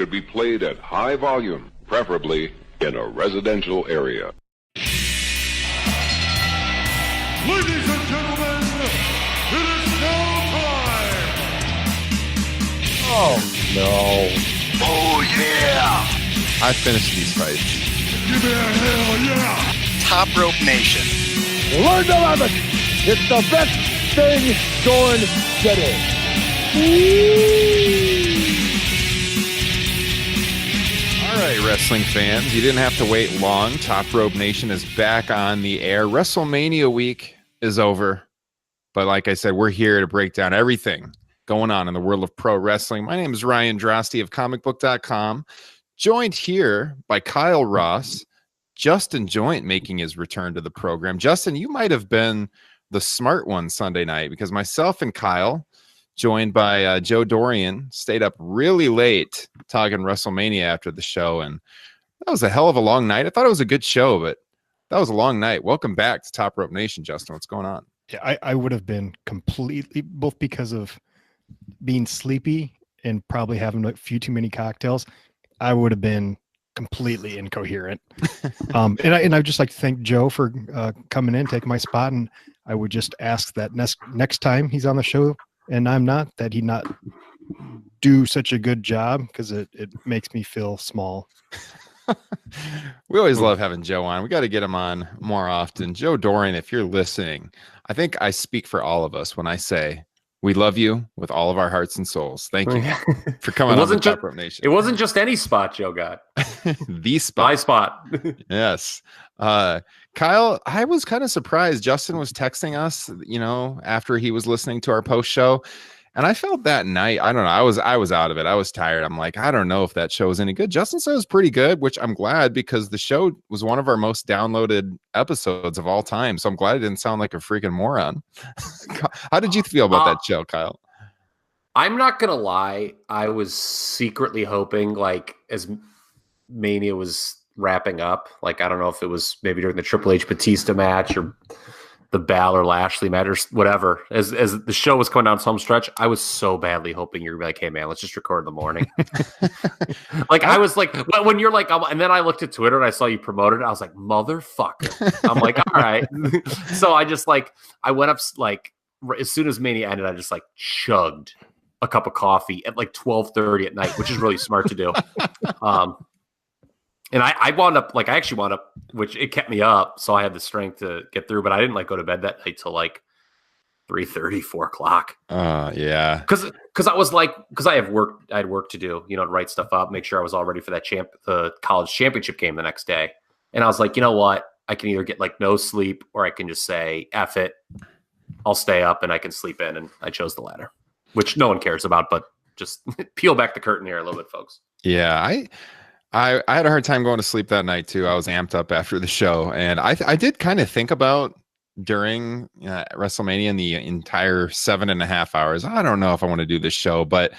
should be played at high volume, preferably in a residential area. Ladies and gentlemen, it is now time! Oh, no. Oh, yeah! I finished these fights. Give me a hell yeah! Top Rope Nation. Learn to love it! It's the best thing going today. All right, wrestling fans, you didn't have to wait long. Top Rope Nation is back on the air. WrestleMania week is over. But like I said, we're here to break down everything going on in the world of pro wrestling. My name is Ryan Drosty of comicbook.com, joined here by Kyle Ross, Justin Joint making his return to the program. Justin, you might have been the smart one Sunday night because myself and Kyle, joined by Joe Dorian, stayed up really late talking WrestleMania after the show. And that was a hell of a long night. I thought it was a good show, but that was a long night. Welcome back to Top Rope Nation, Justin. What's going on? Yeah, I would have been completely, both because of being sleepy and probably having a few too many cocktails, I would have been completely incoherent. And I just like to thank Joe for coming in, taking my spot. And I would just ask that next time he's on the show and I'm not, that he not do such a good job, because it makes me feel small. We always love having Joe on. We got to get him on more often. Joe Dorian, if you're listening, I think I speak for all of us when I say we love you with all of our hearts and souls. Thank you for coming on the Top Rope Nation. It wasn't just any spot Joe got. The spot. My spot. Yes. Kyle, I was kind of surprised. Justin was texting us, after he was listening to our post show. And I felt that night, I don't know, I was out of it. I was tired. I'm like, I don't know if that show was any good. Justin said it was pretty good, which I'm glad, because the show was one of our most downloaded episodes of all time. So I'm glad it didn't sound like a freaking moron. How did you feel about that show, Kyle? I'm not going to lie. I was secretly hoping, like, as Mania was wrapping up, like, I don't know if it was maybe during the Triple H Batista match or the Balor Lashley match or whatever, as the show was coming down some stretch, I was so badly hoping you were like, hey man, let's just record in the morning. Like, I was like, when you're like, and then I looked at Twitter and I saw you promoted it. I was like, motherfucker. I'm like, all right. So I just I went up, like, as soon as Mania ended, I just like chugged a cup of coffee at like 12:30 at night, which is really smart to do. And I actually wound up, which it kept me up, so I had the strength to get through, but I didn't go to bed that night till like 3:30, 4 o'clock. Yeah. Because I was like, I had work to do, to write stuff up, make sure I was all ready for that the college championship game the next day. And I was like, you know what? I can either get like no sleep, or I can just say, F it. I'll stay up and I can sleep in. And I chose the latter, which no one cares about, but just peel back the curtain here a little bit, folks. Yeah. I had a hard time going to sleep that night too. I was amped up after the show, and I did kind of think about during WrestleMania in the entire 7.5 hours. I don't know if I want to do this show, but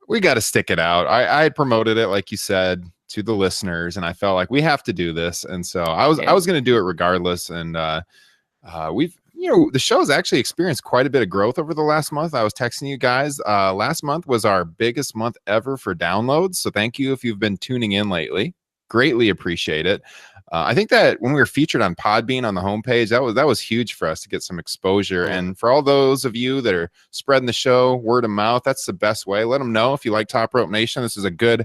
we got to stick it out. I had promoted it, like you said, to the listeners, and I felt like we have to do this, and so I was going to do it regardless. And we've the show's actually experienced quite a bit of growth over the last month. I was texting you guys. Last month was our biggest month ever for downloads. So thank you if you've been tuning in lately. Greatly appreciate it. I think that when we were featured on Podbean on the homepage, that was huge for us to get some exposure. Yeah. And for all those of you that are spreading the show, word of mouth, that's the best way. Let them know if you like Top Rope Nation. This is a good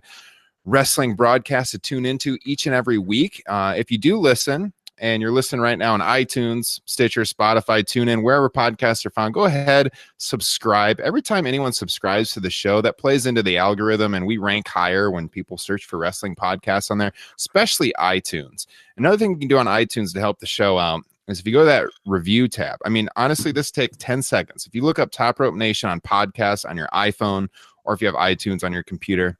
wrestling broadcast to tune into each and every week. If you do listen, and you're listening right now on iTunes, Stitcher, Spotify, TuneIn, wherever podcasts are found, go ahead, subscribe. Every time anyone subscribes to the show, that plays into the algorithm, and we rank higher when people search for wrestling podcasts on there, especially iTunes. Another thing you can do on iTunes to help the show out is if you go to that review tab. I mean, honestly, this takes 10 seconds. If you look up Top Rope Nation on podcasts on your iPhone, or if you have iTunes on your computer,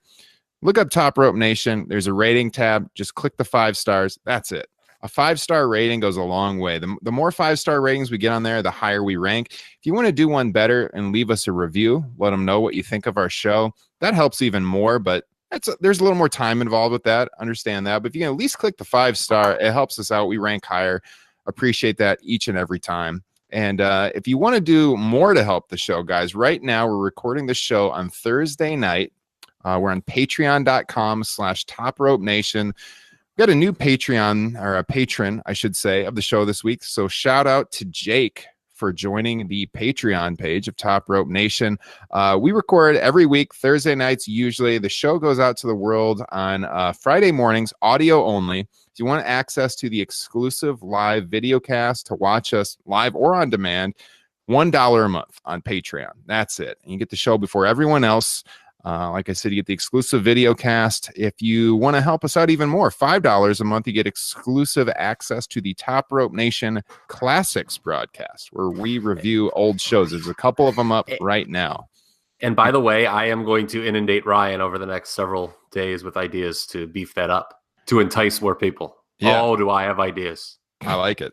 look up Top Rope Nation. There's a rating tab. Just click the 5 stars. That's it. A 5-star rating goes a long way. The more 5-star ratings we get on there, the higher we rank. If you want to do one better and leave us a review, let them know what you think of our show. That helps even more, but there's a little more time involved with that. Understand that. But if you can at least click the 5-star, it helps us out. We rank higher. Appreciate that each and every time. And if you want to do more to help the show, guys, right now we're recording the show on Thursday night We're on patreon.com/Top Rope Nation. We got a new Patreon, or a patron, I should say, of the show this week. So shout out to Jake for joining the Patreon page of Top Rope Nation. We record every week, Thursday nights usually. The show goes out to the world on Friday mornings, audio only. If you want access to the exclusive live video cast to watch us live or on demand, $1 a month on Patreon. That's it. And you get the show before everyone else. Like I said, you get the exclusive video cast. If you want to help us out even more, $5 a month, you get exclusive access to the Top Rope Nation Classics broadcast, where we review old shows. There's a couple of them up right now. And by the way, I am going to inundate Ryan over the next several days with ideas to beef that up, to entice more people. Yeah. Oh, do I have ideas? I like it.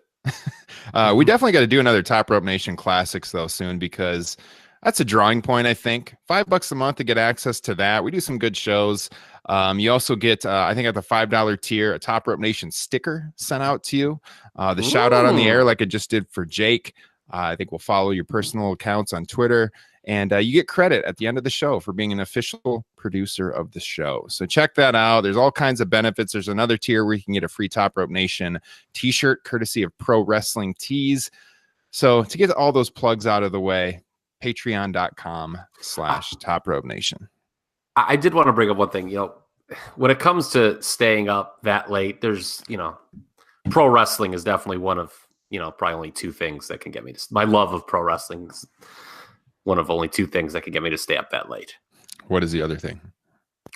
We definitely got to do another Top Rope Nation Classics, though, soon, because that's a drawing point, I think. $5 a month to get access to that. We do some good shows. You also get, I think at the $5 tier, a Top Rope Nation sticker sent out to you. The shout out on the air, like I just did for Jake. I think we'll follow your personal accounts on Twitter. And you get credit at the end of the show for being an official producer of the show. So check that out. There's all kinds of benefits. There's another tier where you can get a free Top Rope Nation t-shirt, courtesy of Pro Wrestling Tees. So to get all those plugs out of the way, patreon.com/Top Rope Nation. I did want to bring up one thing. When it comes to staying up that late, there's, pro wrestling is definitely one of, probably only two things that can get me to, my love of pro wrestling is one of only two things that can get me to stay up that late. What is the other thing?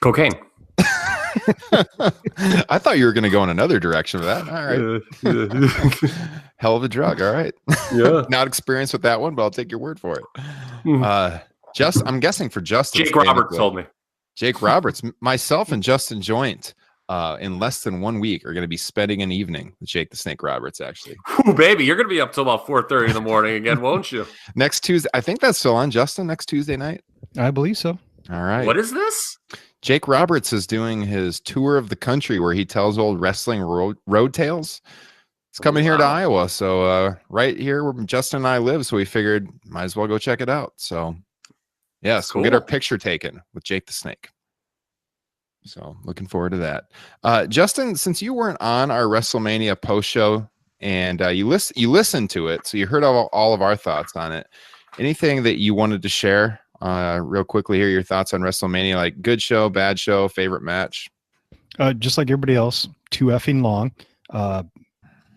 Cocaine. I thought you were going to go in another direction with that. All right. Hell of a drug. All right. Yeah. Not experienced with that one, but I'll take your word for it. I'm guessing for Justin. Jake Roberts told me. Jake Roberts, myself and Justin Joint in less than 1 week are going to be spending an evening with Jake the Snake Roberts, actually. Ooh, baby, you're going to be up till about 4:30 in the morning again, won't you? Next Tuesday. I think that's still on, Justin, next Tuesday night. I believe so. All right. What is this? Jake Roberts is doing his tour of the country where he tells old wrestling road tales. It's coming here to Iowa. So right here where Justin and I live. So we figured might as well go check it out. So yes, cool. We'll get our picture taken with Jake the Snake. So looking forward to that. Justin, since you weren't on our WrestleMania post show and you listened to it, so you heard all of our thoughts on it. Anything that you wanted to share real quickly here, your thoughts on WrestleMania, like good show, bad show, favorite match? Just like everybody else, too effing long.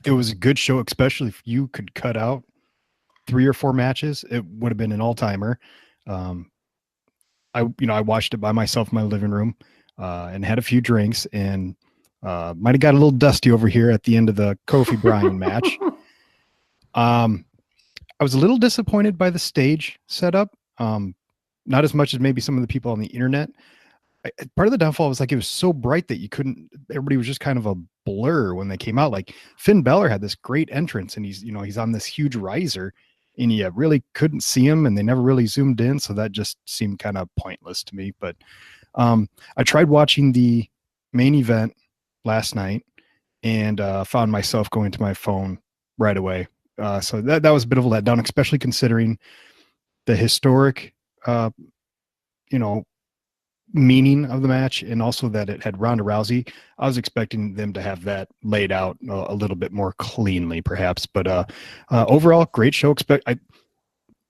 It was a good show, especially if you could cut out 3 or 4 matches. It would have been an all-timer. I watched it by myself in my living room and had a few drinks, and might have got a little dusty over here at the end of the Kofi Bryan match. I was a little disappointed by the stage setup. Not as much as maybe some of the people on the internet. Part of the downfall was like, it was so bright that everybody was just kind of a blur when they came out. Like Finn Balor had this great entrance and he's on this huge riser and you really couldn't see him and they never really zoomed in. So that just seemed kind of pointless to me. But I tried watching the main event last night and found myself going to my phone right away. So that was a bit of a letdown, especially considering the historic, meaning of the match, and also that it had Ronda Rousey. I was expecting them to have that laid out a little bit more cleanly, perhaps. But overall, great show.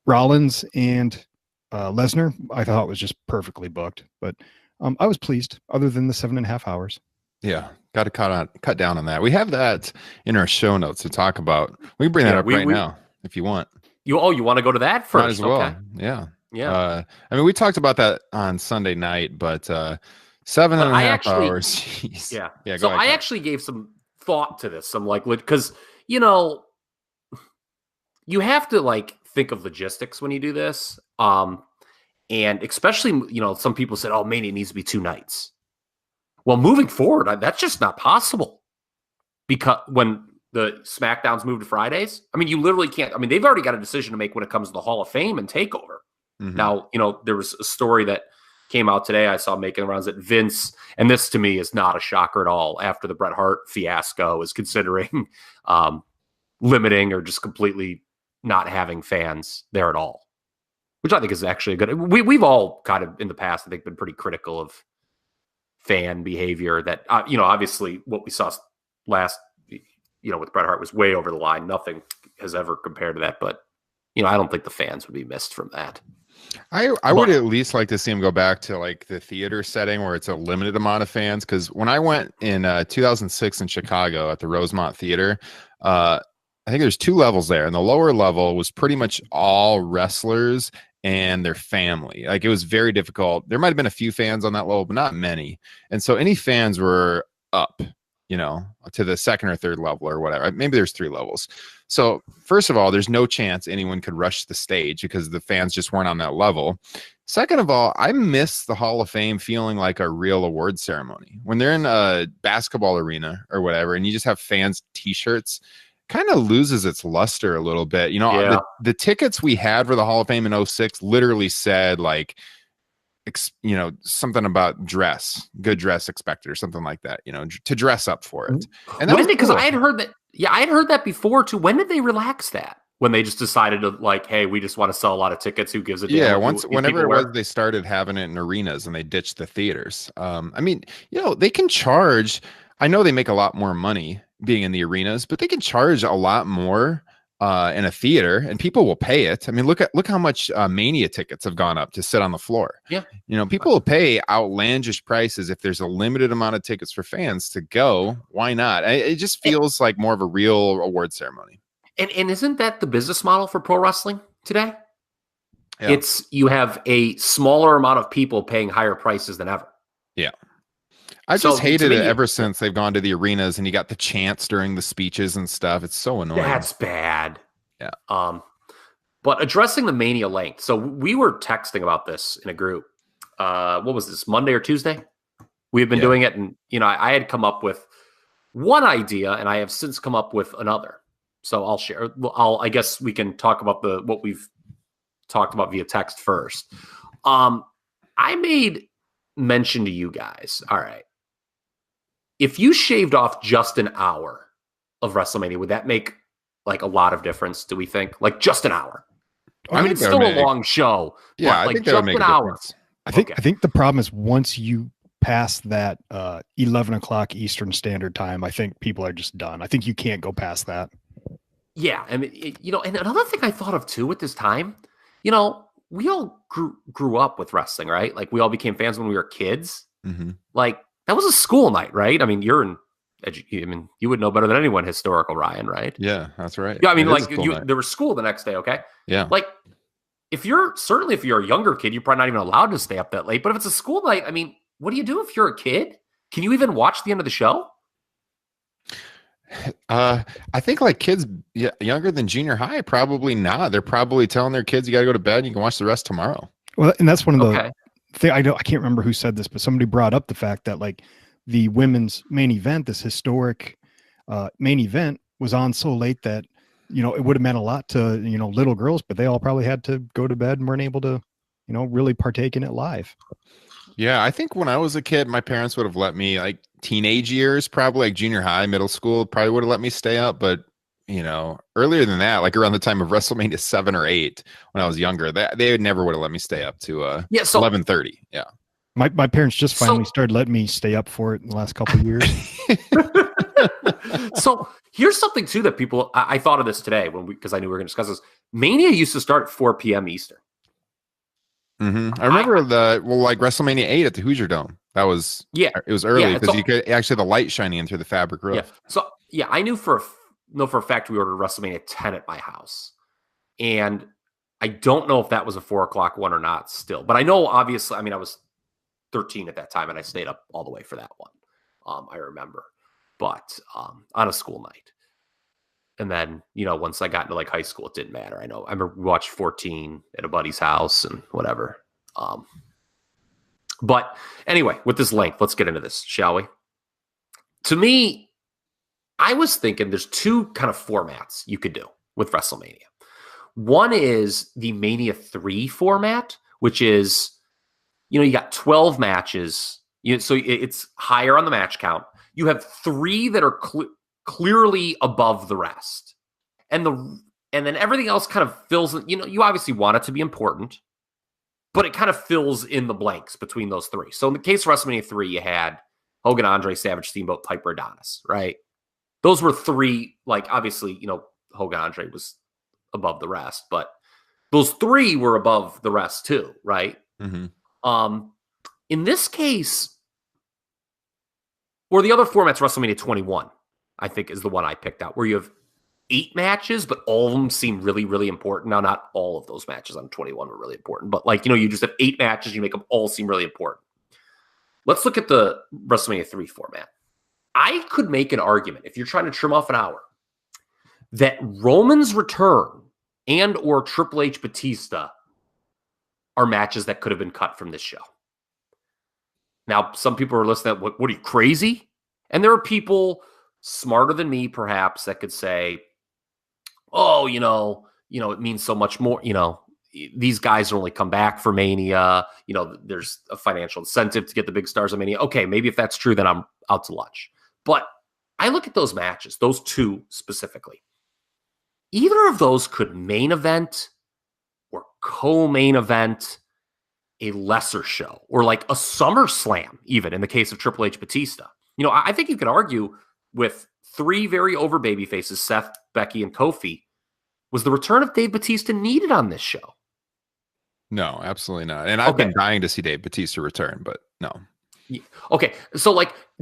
Rollins and Lesnar, I thought was just perfectly booked. But I was pleased, other than the 7.5 hours. Yeah, got to cut down on that. We have that in our show notes to talk about. We can bring that up right now if you want. You want to go to that first? Might as well. Okay. Yeah. We talked about that on Sunday night, but 7.5 hours. Geez. Yeah. So I actually gave some thought to this. Because you have to think of logistics when you do this. And especially, some people said, "Oh, Mania needs to be 2 nights." Well, moving forward, that's just not possible because when the SmackDowns move to Fridays, you literally can't. They've already got a decision to make when it comes to the Hall of Fame and TakeOver. Mm-hmm. Now, there was a story that came out today I saw making rounds that Vince, and this to me is not a shocker at all, after the Bret Hart fiasco, is considering limiting or just completely not having fans there at all. which I think is actually a good. We've all kind of in the past, I think, been pretty critical of fan behavior. That obviously what we saw last, with Bret Hart was way over the line. Nothing has ever compared to that. But I don't think the fans would be missed from that. I would at least like to see him go back to like the theater setting where it's a limited amount of fans. Because when I went in 2006 in Chicago at the Rosemont Theater, I think there's 2 levels there, and the lower level was pretty much all wrestlers and their family. Like, it was very difficult. There might have been a few fans on that level, but not many. And so any fans were up, to the second or third level or whatever. Maybe there's 3 levels. So first of all, there's no chance anyone could rush the stage because the fans just weren't on that level. Second of all, I miss the Hall of Fame feeling like a real award ceremony. When they're in a basketball arena or whatever, and you just have fans' t-shirts, kind of loses its luster a little bit. The tickets we had for the Hall of Fame in 2006 literally said like, something about good dress expected or something like that, to dress up for it. And because I had heard that. Yeah, I had heard that before too. When did they relax that? When they just decided to like, hey, we just want to sell a lot of tickets. Who gives a damn? Yeah, whenever it was, they started having it in arenas and they ditched the theaters. They can charge. I know they make a lot more money being in the arenas, but they can charge a lot more in a theater, and people will pay it. I mean, look how much Mania tickets have gone up to sit on the floor. Yeah, people will pay outlandish prices if there's a limited amount of tickets for fans to go. Why not? It just feels like more of a real award ceremony. And isn't that the business model for pro wrestling today? Yeah. You have a smaller amount of people paying higher prices than ever. Yeah. I just hated it ever since they've gone to the arenas and you got the chants during the speeches and stuff. It's so annoying. That's bad. Yeah. But addressing the Mania length. So we were texting about this in a group. What was this, Monday or Tuesday? We have been doing it. And, I had come up with one idea and I have since come up with another. So I'll share. I guess we can talk about what we've talked about via text first. I made mention to you guys. All right. If you shaved off just an hour of WrestleMania, would that make like a lot of difference? Do we think like just an hour? I mean, it's still a long show. Yeah, I think that would make an hour. I think the problem is once you pass that 11 o'clock Eastern Standard Time, I think people are just done. I think you can't go past that. Yeah, I mean, and another thing I thought of too at this time, we all grew up with wrestling, right? Like we all became fans when we were kids. Mm-hmm. Like that was a school night, right? I mean, you would know better than anyone historical, Ryan, right? Yeah, that's right. Yeah, I mean, there was school the next day, okay? Yeah. Like if you're a younger kid, you're probably not even allowed to stay up that late. But if it's a school night, I mean, what do you do if you're a kid? Can you even watch the end of the show? I think like kids younger than junior high, probably not. They're probably telling their kids, you got to go to bed. You can watch the rest tomorrow. Well, and that's one of the things I can't remember who said this, but somebody brought up the fact that like the women's main event, this historic main event was on so late that, it would have meant a lot to, little girls, but they all probably had to go to bed and weren't able to, really partake in it live. Yeah, I think when I was a kid, my parents would have let me, like teenage years, probably like junior high, middle school, probably would have let me stay up. But, earlier than that, like around the time of WrestleMania 7 or 8, when I was younger, they never would have let me stay up to 11:30. Yeah. My parents just finally started letting me stay up for it in the last couple of years. So here's something too that people, I thought of this today because I knew we were going to discuss this. Mania used to start at 4 p.m. Eastern. Mm-hmm. I remember like WrestleMania 8 at the Hoosier Dome. That was it was early because you could actually the light shining in through the fabric roof. Yeah. So I knew for a fact we ordered WrestleMania 10 at my house, and I don't know if that was a 4 o'clock one or not still, but I know obviously. I mean, I was 13 at that time, and I stayed up all the way for that one. I remember, but on a school night. And then, once I got into like high school, it didn't matter. I remember we watched 14 at a buddy's house and whatever. But anyway, with this length, let's get into this, shall we? To me, I was thinking there's 2 kind of formats you could do with WrestleMania. One is the Mania 3 format, which is, you got 12 matches. So it's higher on the match count. You have 3 that are clearly above the rest, and then everything else kind of fills in. You obviously want it to be important, but it kind of fills in the blanks between those three. So in the case of WrestleMania 3, you had Hogan, Andre, Savage, Steamboat, Piper, Adonis, right? Those were three, like, obviously, Hogan, Andre was above the rest, but those three were above the rest too, right? Mm-hmm. In this case, or the other format's WrestleMania 21, I think is the one I picked out, where you have 8 matches, but all of them seem really, really important. Now, not all of those matches on 21 were really important, but you just have 8 matches, you make them all seem really important. Let's look at the WrestleMania 3 format. I could make an argument, if you're trying to trim off an hour, that Roman's return and or Triple H Batista are matches that could have been cut from this show. Now, some people are listening, what are you, crazy? And there are people smarter than me, perhaps, that could say, oh, it means so much more. These guys only come back for Mania. There's a financial incentive to get the big stars of Mania. Okay, maybe if that's true, then I'm out to lunch. But I look at those matches, those 2 specifically. Either of those could main event or co-main event a lesser show, or like a SummerSlam, even in the case of Triple H Batista. I think you could argue with 3 very over baby faces, Seth, Becky, and Kofi, was the return of Dave Batista needed on this show? No, absolutely not. And I've been dying to see Dave Batista return, but no. Okay, so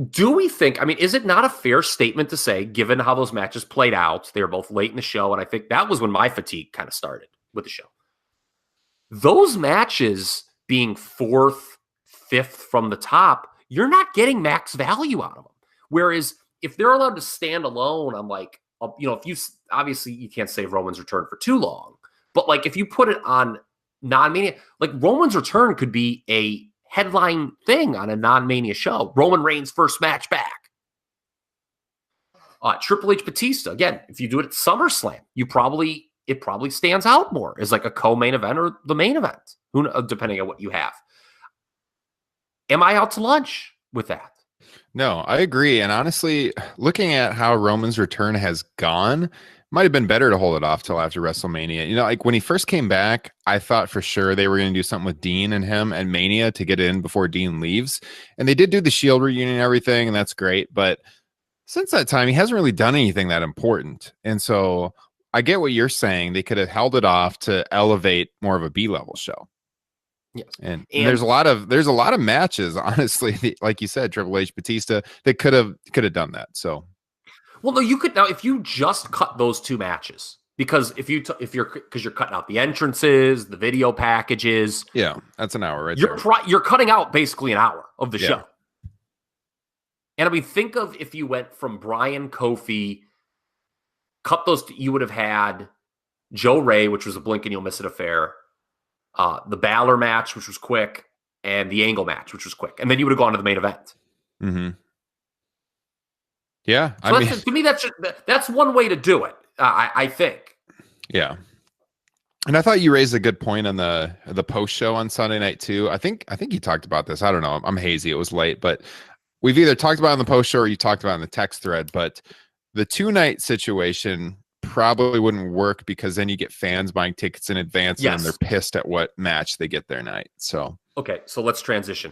do we think, is it not a fair statement to say, given how those matches played out, they were both late in the show, and I think that was when my fatigue kind of started with the show. Those matches being 4th, 5th from the top, you're not getting max value out of them. Whereas if they're allowed to stand alone, I'm like, if you, obviously you can't save Roman's return for too long, but if you put it on non-Mania, Roman's return could be a headline thing on a non-Mania show. Roman Reigns' first match back. Triple H Batista, again, if you do it at SummerSlam, it probably stands out more as a co-main event or the main event, depending on what you have. Am I out to lunch with that? No, I agree. And honestly, looking at how Roman's return has gone, might have been better to hold it off till after WrestleMania. When he first came back, I thought for sure they were going to do something with Dean and him and Mania to get in before Dean leaves. And they did do the Shield reunion and everything, and that's great. But since that time, he hasn't really done anything that important. And so I get what you're saying. They could have held it off to elevate more of a B-level show. Yes. And there's a lot of matches, honestly, like you said, Triple H, Batista, that could have done that. So, well, no, you could now if you just cut those 2 matches, because if you're cutting out the entrances, the video packages, yeah, that's an hour right there. You're cutting out basically an hour of the show. And think of if you went from Bryan, Kofi, cut those, you would have had Joe Ray, which was a blink and you'll miss it affair. The Balor match, which was quick, and the Angle match, which was quick. And then you would have gone to the main event. Mm-hmm. Yeah. So to me, that's one way to do it, I think. Yeah. And I thought you raised a good point on the post show on Sunday night too. I think you talked about this. I don't know. I'm hazy. It was late, but we've either talked about it on the post show or you talked about it in the text thread. But the 2-night situation probably wouldn't work because then you get fans buying tickets in advance and they're pissed at what match they get their night. So okay, so let's transition.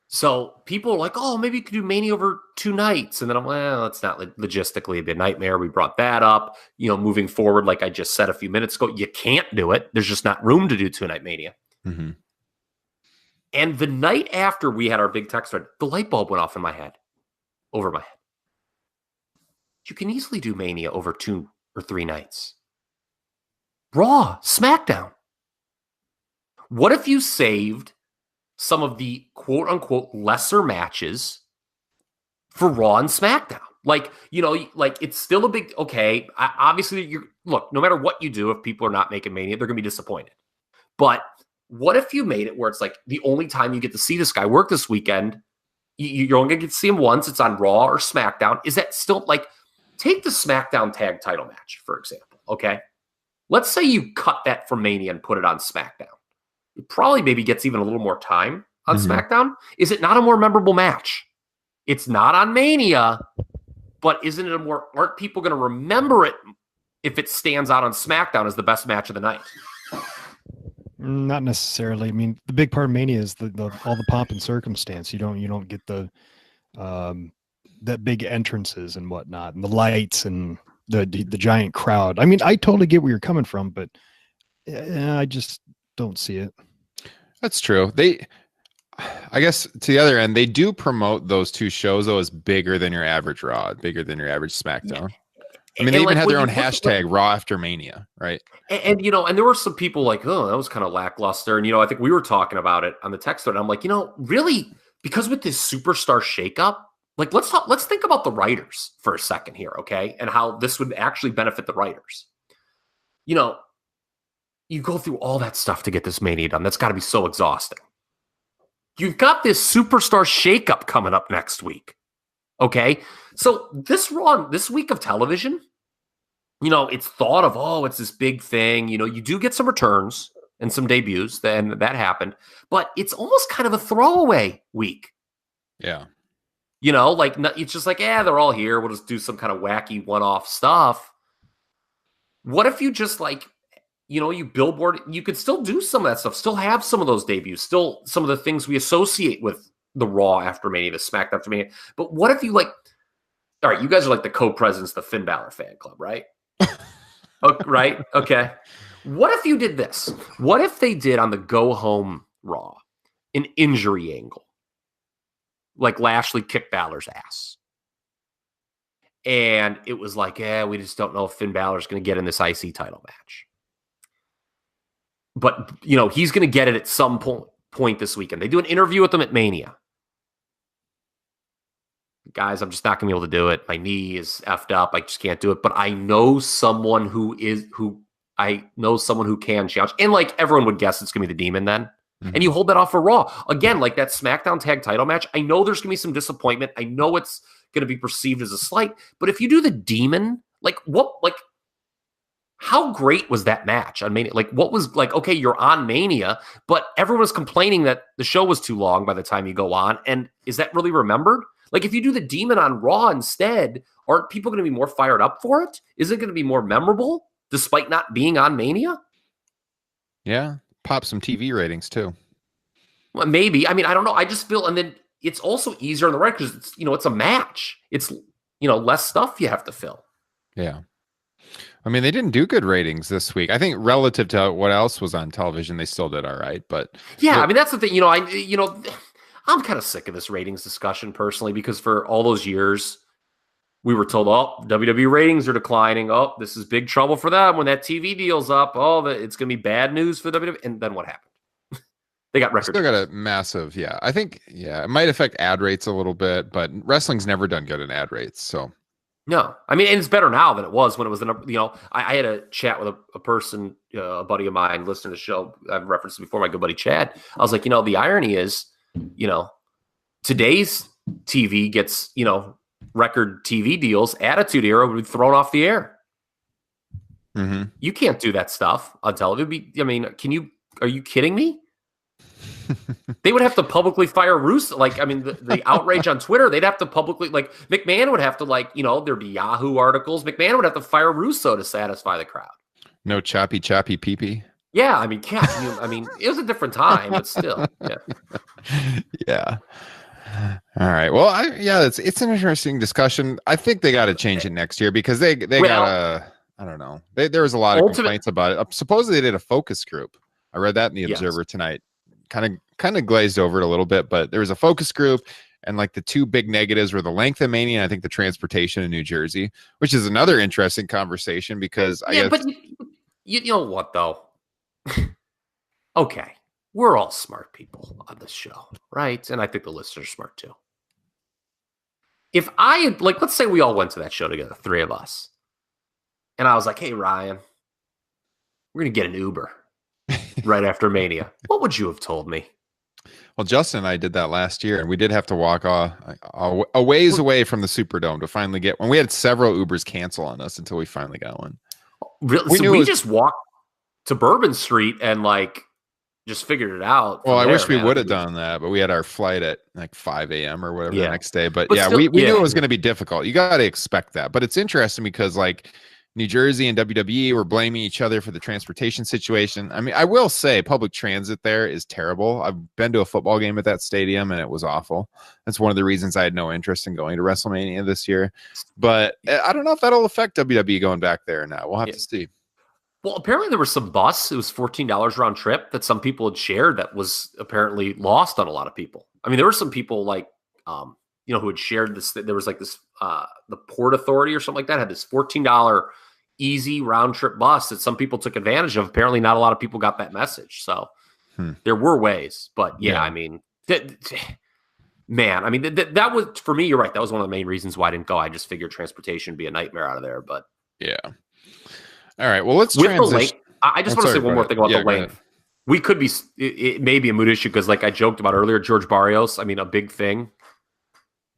So people are like, oh, maybe you could do Mania over 2 nights. And then I'm like, well, it's not logistically a nightmare. We brought that up. Moving forward, like I just said a few minutes ago, you can't do it. There's just not room to do 2-night Mania. Mm-hmm. And the night after we had our big text thread, the light bulb went off in my head, over my head. You can easily do Mania over 2 or 3 nights. Raw, SmackDown. What if you saved some of the quote-unquote lesser matches for Raw and SmackDown? It's still a big, okay, obviously, no matter what you do, if people are not making Mania, they're going to be disappointed. But what if you made it where it's the only time you get to see this guy work this weekend, you're only going to get to see him once, it's on Raw or SmackDown. Is that still, take the SmackDown tag title match, for example, okay? Let's say you cut that from Mania and put it on SmackDown. It probably maybe gets even a little more time on SmackDown. Is it not a more memorable match? It's not on Mania, but isn't it aren't people going to remember it if it stands out on SmackDown as the best match of the night? Not necessarily. I mean, the big part of Mania is all the pomp and circumstance. You don't get the that big entrances and whatnot, and the lights and the giant crowd. I mean, I totally get where you're coming from, but I just don't see it. That's true. I guess to the other end, they do promote those two shows though as bigger than your average Raw, bigger than your average SmackDown. I mean, they even had their own hashtag Raw After Mania, right? And and there were some people like, oh, that was kind of lackluster. And I think we were talking about it on the text thread. And I'm like, really, because with this superstar shakeup, like let's think about the writers for a second here, okay? And how this would actually benefit the writers. You go through all that stuff to get this Mania done. That's got to be so exhausting. You've got this superstar shakeup coming up next week. Okay. So this week of television, it's thought of, oh, it's this big thing. You do get some returns and some debuts, and that happened, but it's almost kind of a throwaway week. Yeah. Like it's just like, they're all here. We'll just do some kind of wacky one-off stuff. What if you just like, you billboard, you could still do some of that stuff, still have some of those debuts, still some of the things we associate with the Raw after Mania, the SmackDown after Mania. But what if you all right, you guys are like the co-presidents of the Finn Balor fan club, right? Right? Okay. What if you did this? What if they did on the go home Raw an injury angle? Like Lashley kicked Balor's ass. And it was like, we just don't know if Finn Balor's going to get in this IC title match. But, he's going to get it at some point this weekend. They do an interview with him at Mania. Guys, I'm just not going to be able to do it. My knee is effed up. I just can't do it. But I know someone who can challenge. And like everyone would guess it's going to be the Demon then. Mm-hmm. And you hold that off for Raw. Again, like that SmackDown tag title match. I know there's going to be some disappointment. I know it's going to be perceived as a slight. But if you do the Demon, how great was that match on Mania? Like, what was like, okay, you're on Mania, but everyone was complaining that the show was too long by the time you go on. And is that really remembered? Like, if you do the Demon on Raw instead, aren't people going to be more fired up for it? Is it going to be more memorable despite not being on Mania? Yeah. Pop some TV ratings too. Well, maybe. I mean, I don't know. I just feel, and then it's also easier on the record because it's, it's a match. It's, less stuff you have to fill. Yeah. I mean, they didn't do good ratings this week. I think relative to what else was on television, they still did all right. But yeah, I mean, that's the thing. I'm kind of sick of this ratings discussion personally, because for all those years we were told, oh, WWE ratings are declining. Oh, this is big trouble for them when that TV deal's up. Oh, it's going to be bad news for WWE. And then what happened? They got records. Still got a massive, I think, it might affect ad rates a little bit, but wrestling's never done good in ad rates. So no, I mean, and it's better now than it was when it was the number. I had a chat with a person, a buddy of mine, listening to the show. I've referenced it before, my good buddy Chad. I was like, the irony is, today's TV gets, record TV deals. Attitude Era would be thrown off the air. Mm-hmm. You can't do that stuff on television. I mean, are you kidding me? They would have to publicly fire Russo. Like, I mean, the outrage on Twitter, they'd have to publicly, like, McMahon would have to, there'd be Yahoo articles. McMahon would have to fire Russo to satisfy the crowd. No choppy pee-pee. Yeah, I mean, it was a different time, but still, yeah. Yeah. All right. Well, it's an interesting discussion. I think they got to change it next year because they got to, I don't know. There was a lot of complaints about it. Supposedly they did a focus group. I read that in the Observer tonight. Kind of glazed over it a little bit, but there was a focus group, and like the two big negatives were the length of Mania and I think the transportation in New Jersey, which is another interesting conversation because but you know what though? Okay, we're all smart people on this show, right? And I think the listeners are smart too. If let's say we all went to that show together, three of us, and I was like, hey, Ryan, we're going to get an Uber right after Mania. What would you have told me? Well, Justin and I did that last year, and we did have to walk a ways away from the Superdome to finally get one. We had several Ubers cancel on us until we finally got one. Really? We just walked to Bourbon Street and just figured it out. Well, I wish we would have done that, but we had our flight at 5 a.m. or whatever the next day. But still, we knew it was going to be difficult. You got to expect that. But it's interesting because New Jersey and WWE were blaming each other for the transportation situation. I mean, I will say public transit there is terrible. I've been to a football game at that stadium and it was awful. That's one of the reasons I had no interest in going to WrestleMania this year. But I don't know if that'll affect WWE going back there or not. We'll have to see. Well, apparently there was some bus. It was $14 round trip that some people had shared that was apparently lost on a lot of people. I mean, there were some people like, who had shared this. There was like this, the Port Authority or something like that had this $14 easy round trip bus that some people took advantage of. Apparently not a lot of people got that message. So there were ways, but I mean, man, I mean, that was, for me, you're right. That was one of the main reasons why I didn't go. I just figured transportation would be a nightmare out of there, but yeah. All right. Well, let's transition. I just want to say one more thing about the length. We could be, it may be a mood issue because like I joked about earlier, George Barrios, I mean, a big thing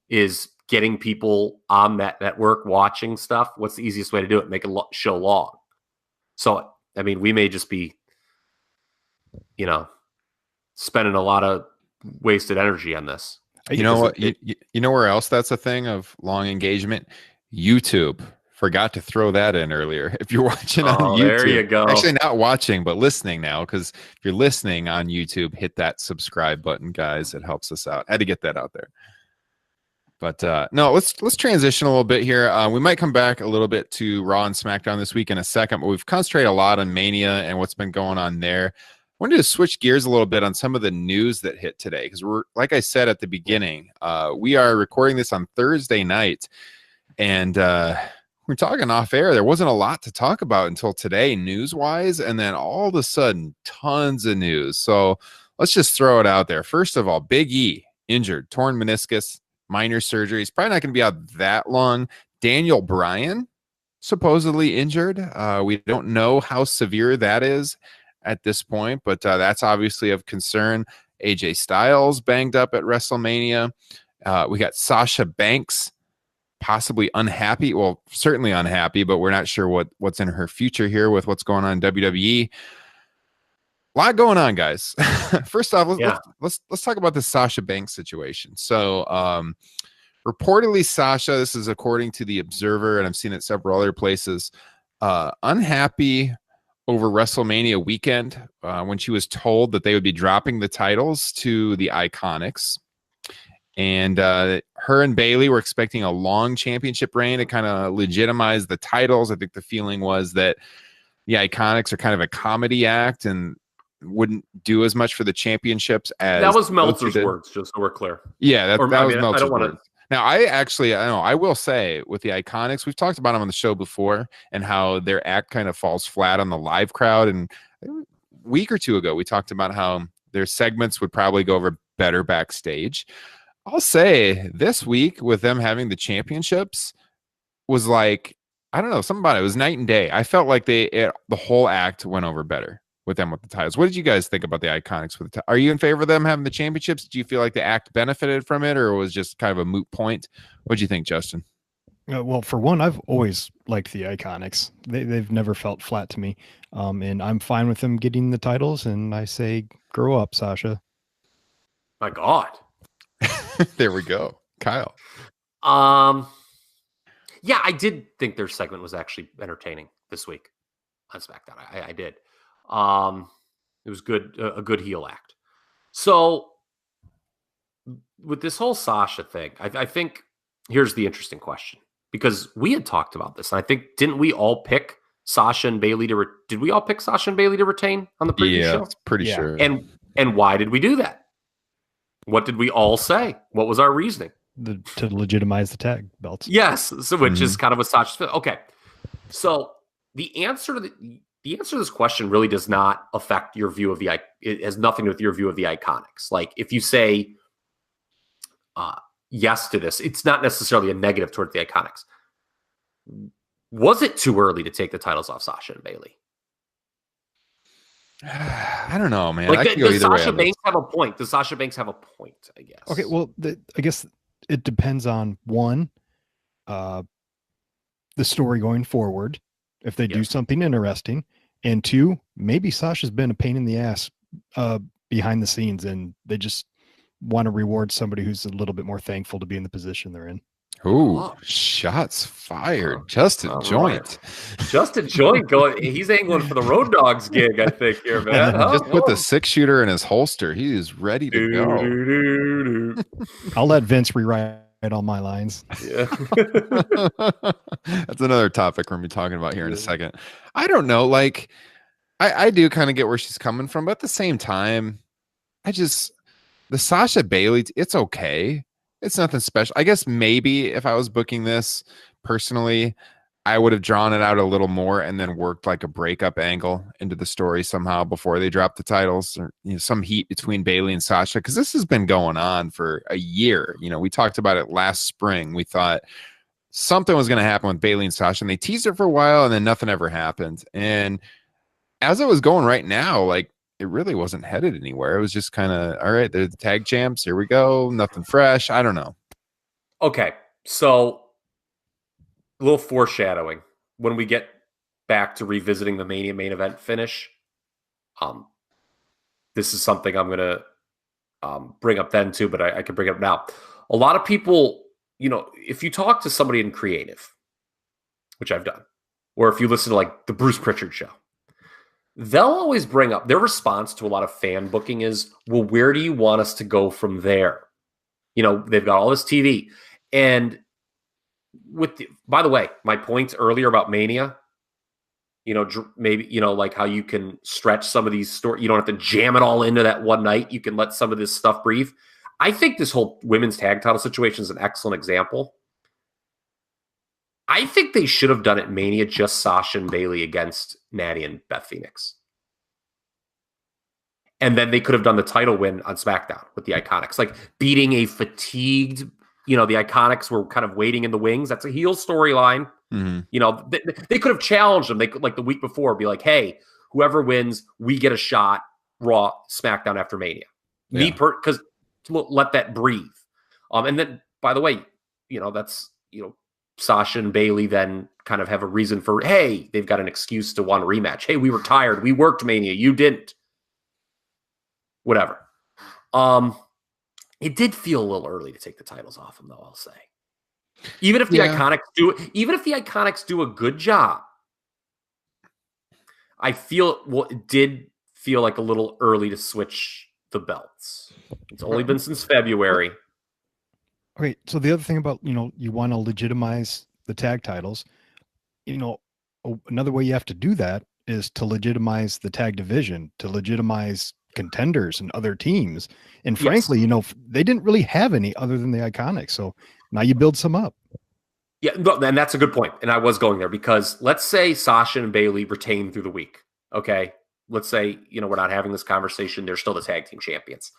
is getting people on that network watching stuff. What's the easiest way to do it? Make a show long. So, I mean, we may just be, spending a lot of wasted energy on this. You know what? You know where else that's a thing of long engagement? YouTube. Forgot to throw that in earlier. If you're watching on YouTube, there you go. Actually, not watching, but listening now, because if you're listening on YouTube, hit that subscribe button, guys. It helps us out. I had to get that out there. But no, let's transition a little bit here. We might come back a little bit to Raw and SmackDown this week in a second, but we've concentrated a lot on Mania and what's been going on there. I wanted to switch gears a little bit on some of the news that hit today, because we're, like I said at the beginning, we are recording this on Thursday night, and we're talking off air. There wasn't a lot to talk about until today, news-wise, and then all of a sudden, tons of news. So let's just throw it out there. First of all, Big E, injured, torn meniscus, minor surgery. He's probably not going to be out that long. Daniel Bryan, supposedly injured. We don't know how severe that is at this point, but that's obviously of concern. AJ Styles banged up at WrestleMania. We got Sasha Banks, possibly unhappy. Well, certainly unhappy, but we're not sure what's in her future here with what's going on in WWE. A lot going on, guys. First off, let's talk about the Sasha Banks situation. So, reportedly, Sasha, this is according to the Observer, and I've seen it several other places, unhappy over WrestleMania weekend when she was told that they would be dropping the titles to the Iconics. And her and Bayley were expecting a long championship reign to kind of legitimize the titles. I think the feeling was that the Iconics are kind of a comedy act and wouldn't do as much for the championships as that was Meltzer's words, just so we're clear. Yeah, that was Meltzer's words. To... Now, I will say with the Iconics, we've talked about them on the show before and how their act kind of falls flat on the live crowd. And a week or two ago, we talked about how their segments would probably go over better backstage. I'll say this week with them having the championships was like, I don't know, something about it. It was night and day. I felt like the whole act went over better with them with the titles. What did you guys think about the Iconics with the are you in favor of them having the championships? Do you feel like the act benefited from it, or was just kind of a moot point? What do you think, Justin? Well, for one, I've always liked the Iconics. They've never felt flat to me. And I'm fine with them getting the titles. And I say, grow up, Sasha. My God. There we go. Kyle. Yeah, I did think their segment was actually entertaining this week on SmackDown. I did. It was good, a good heel act. So with this whole Sasha thing, I think here's the interesting question, because we had talked about this, and I think didn't we all pick Sasha and Bayley did we all pick Sasha and Bayley to retain on the previous show? Pretty sure. And why did we do that? What did we all say? What was our reasoning? To legitimize the tag belts. Yes, so which is kind of what Sasha. Okay, so the answer to this question really does not affect your view of it has nothing to do with your view of the Iconics. Like if you say yes to this, it's not necessarily a negative towards the Iconics. Was it too early to take the titles off Sasha and Bayley? I don't know, man. Like, does Sasha Banks have a point? Does Sasha Banks have a point, I guess? Okay, well, I guess it depends on, one, the story going forward, if they do something interesting, and two, maybe Sasha's been a pain in the ass behind the scenes, and they just want to reward somebody who's a little bit more thankful to be in the position they're in. Ooh, shots fired. Just a joint. Right. Just a joint going. He's angling for the Road Dogs gig, I think, here, man. Just put the 6-shooter in his holster. He is ready to go. I'll let Vince rewrite all my lines. Yeah. That's another topic we're going to be talking about here in a second. I don't know. Like, I do kind of get where she's coming from, but at the same time, the Sasha Bailey, it's okay. It's nothing special. I guess maybe if I was booking this personally, I would have drawn it out a little more and then worked like a breakup angle into the story somehow before they drop the titles, or some heat between Bailey and Sasha, because this has been going on for a year. We talked about it last spring. We thought something was going to happen with Bailey and Sasha, and they teased it for a while, and then nothing ever happened. And as it was going right now, like, it really wasn't headed anywhere. It was just kind of, all right, they're the tag champs. Here we go. Nothing fresh. I don't know. Okay. So a little foreshadowing when we get back to revisiting the Mania main event finish. This is something I'm going to bring up then too, but I can bring it up now. A lot of people, if you talk to somebody in creative, which I've done, or if you listen to like the Bruce Pritchard show, they'll always bring up their response to a lot of fan booking is, well, where do you want us to go from there? They've got all this TV. And by the way, my point earlier about Mania, maybe, like how you can stretch some of these stories. You don't have to jam it all into that one night. You can let some of this stuff breathe. I think this whole women's tag title situation is an excellent example. I think they should have done it Mania, just Sasha and Bailey against Natty and Beth Phoenix. And then they could have done the title win on SmackDown with the Iconics, like beating a fatigued, the Iconics were kind of waiting in the wings. That's a heel storyline. Mm-hmm. They could have challenged them. They could, like the week before, be like, hey, whoever wins, we get a shot, Raw, SmackDown after Mania. Yeah. Because let that breathe. And then, by the way, that's, Sasha and Bailey then kind of have a reason for, hey, they've got an excuse to want a rematch. Hey, we were tired. We worked Mania. You didn't. Whatever. It did feel a little early to take the titles off them, though, I'll say. Even if the Iconics do a good job, I feel it did feel like a little early to switch the belts. It's only been since February. Okay, so the other thing about, you want to legitimize the tag titles, another way you have to do that is to legitimize the tag division, to legitimize contenders and other teams. And frankly, they didn't really have any other than the Iconics. So now you build some up. Yeah, and that's a good point. And I was going there because let's say Sasha and Bailey retain through the week. Okay, let's say, we're not having this conversation. They're still the tag team champions.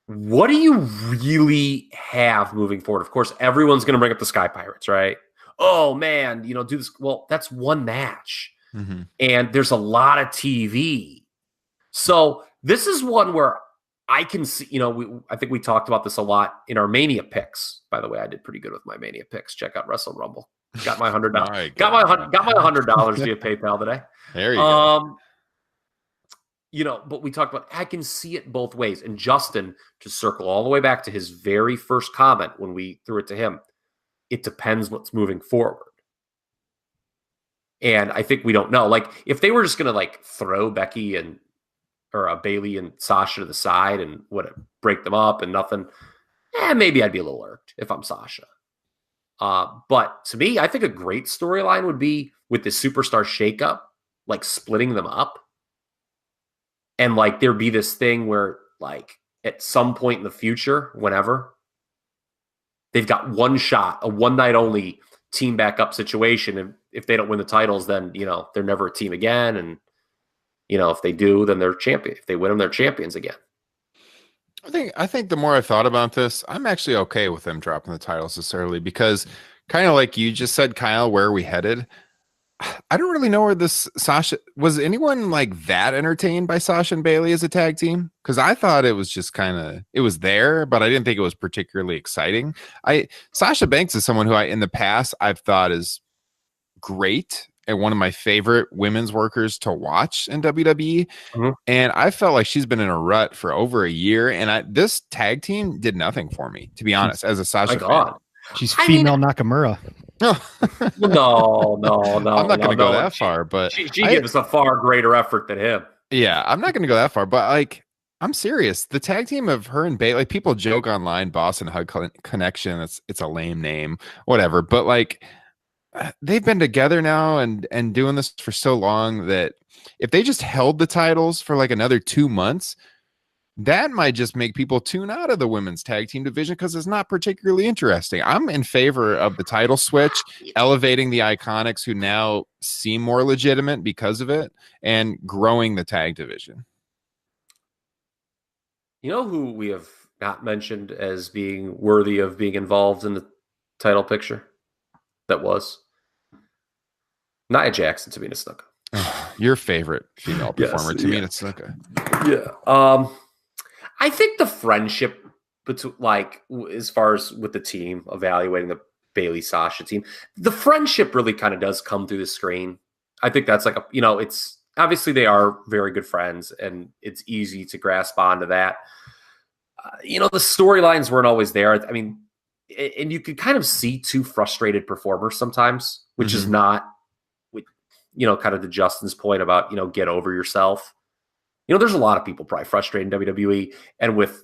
What do you really have moving forward? Of course, everyone's going to bring up the Sky Pirates, right? Oh, man, do this. Well, that's one match. Mm-hmm. And there's a lot of TV. So this is one where I can see, I think we talked about this a lot in our Mania picks. By the way, I did pretty good with my Mania picks. Check out Wrestle Rumble. Got my $100. got my $100 via PayPal today. There you go. But we talked about, I can see it both ways. And Justin, to circle all the way back to his very first comment when we threw it to him, it depends what's moving forward. And I think we don't know. Like, if they were just going to, throw Becky or Bailey and Sasha to the side and break them up and nothing, maybe I'd be a little irked if I'm Sasha. But to me, I think a great storyline would be with the superstar shakeup, splitting them up. And there'd be this thing where at some point in the future, whenever, they've got one shot, a one night only team back up situation. And if they don't win the titles, then, they're never a team again. And, if they do, then they're champion. If they win them, they're champions again. I think the more I thought about this, I'm actually okay with them dropping the titles this early because kind of like you just said, Kyle, where are we headed? I don't really know where this Sasha was. Anyone that entertained by Sasha and Bailey as a tag team? Because I thought it was just it was there, but I didn't think it was particularly exciting. Sasha Banks is someone who in the past I've thought is great one of my favorite women's workers to watch in WWE. And I felt like she's been in a rut for over a year. And this tag team did nothing for me, to be honest, as a Sasha fan. She's female Nakamura. No. I'm not going to go that far, but she gives a far greater effort than him. Yeah, I'm not going to go that far, but like, I'm serious. The tag team of her and Bayley, like people joke online, Boss and Hug Connection. It's a lame name, whatever. But like, they've been together now and doing this for so long that if they just held the titles for like another 2 months, that might just make people tune out of the women's tag team division because it's not particularly interesting. I'm in favor of the title switch, elevating the Iconics who now seem more legitimate because of it, and growing the tag division. You know who we have not mentioned as being worthy of being involved in the title picture? That was Nia Jackson, Tamina Snuka. Your favorite female performer, Tamina Snuka. Yeah. I think the friendship between, like, as far as with the team evaluating the Bayley Sasha team, the friendship really kind of does come through the screen. I think that's like it's obviously they are very good friends, and it's easy to grasp onto that. The storylines weren't always there. I mean, and you could kind of see two frustrated performers sometimes, which is not, kind of to Justin's point about, get over yourself. There's a lot of people probably frustrated in WWE, and with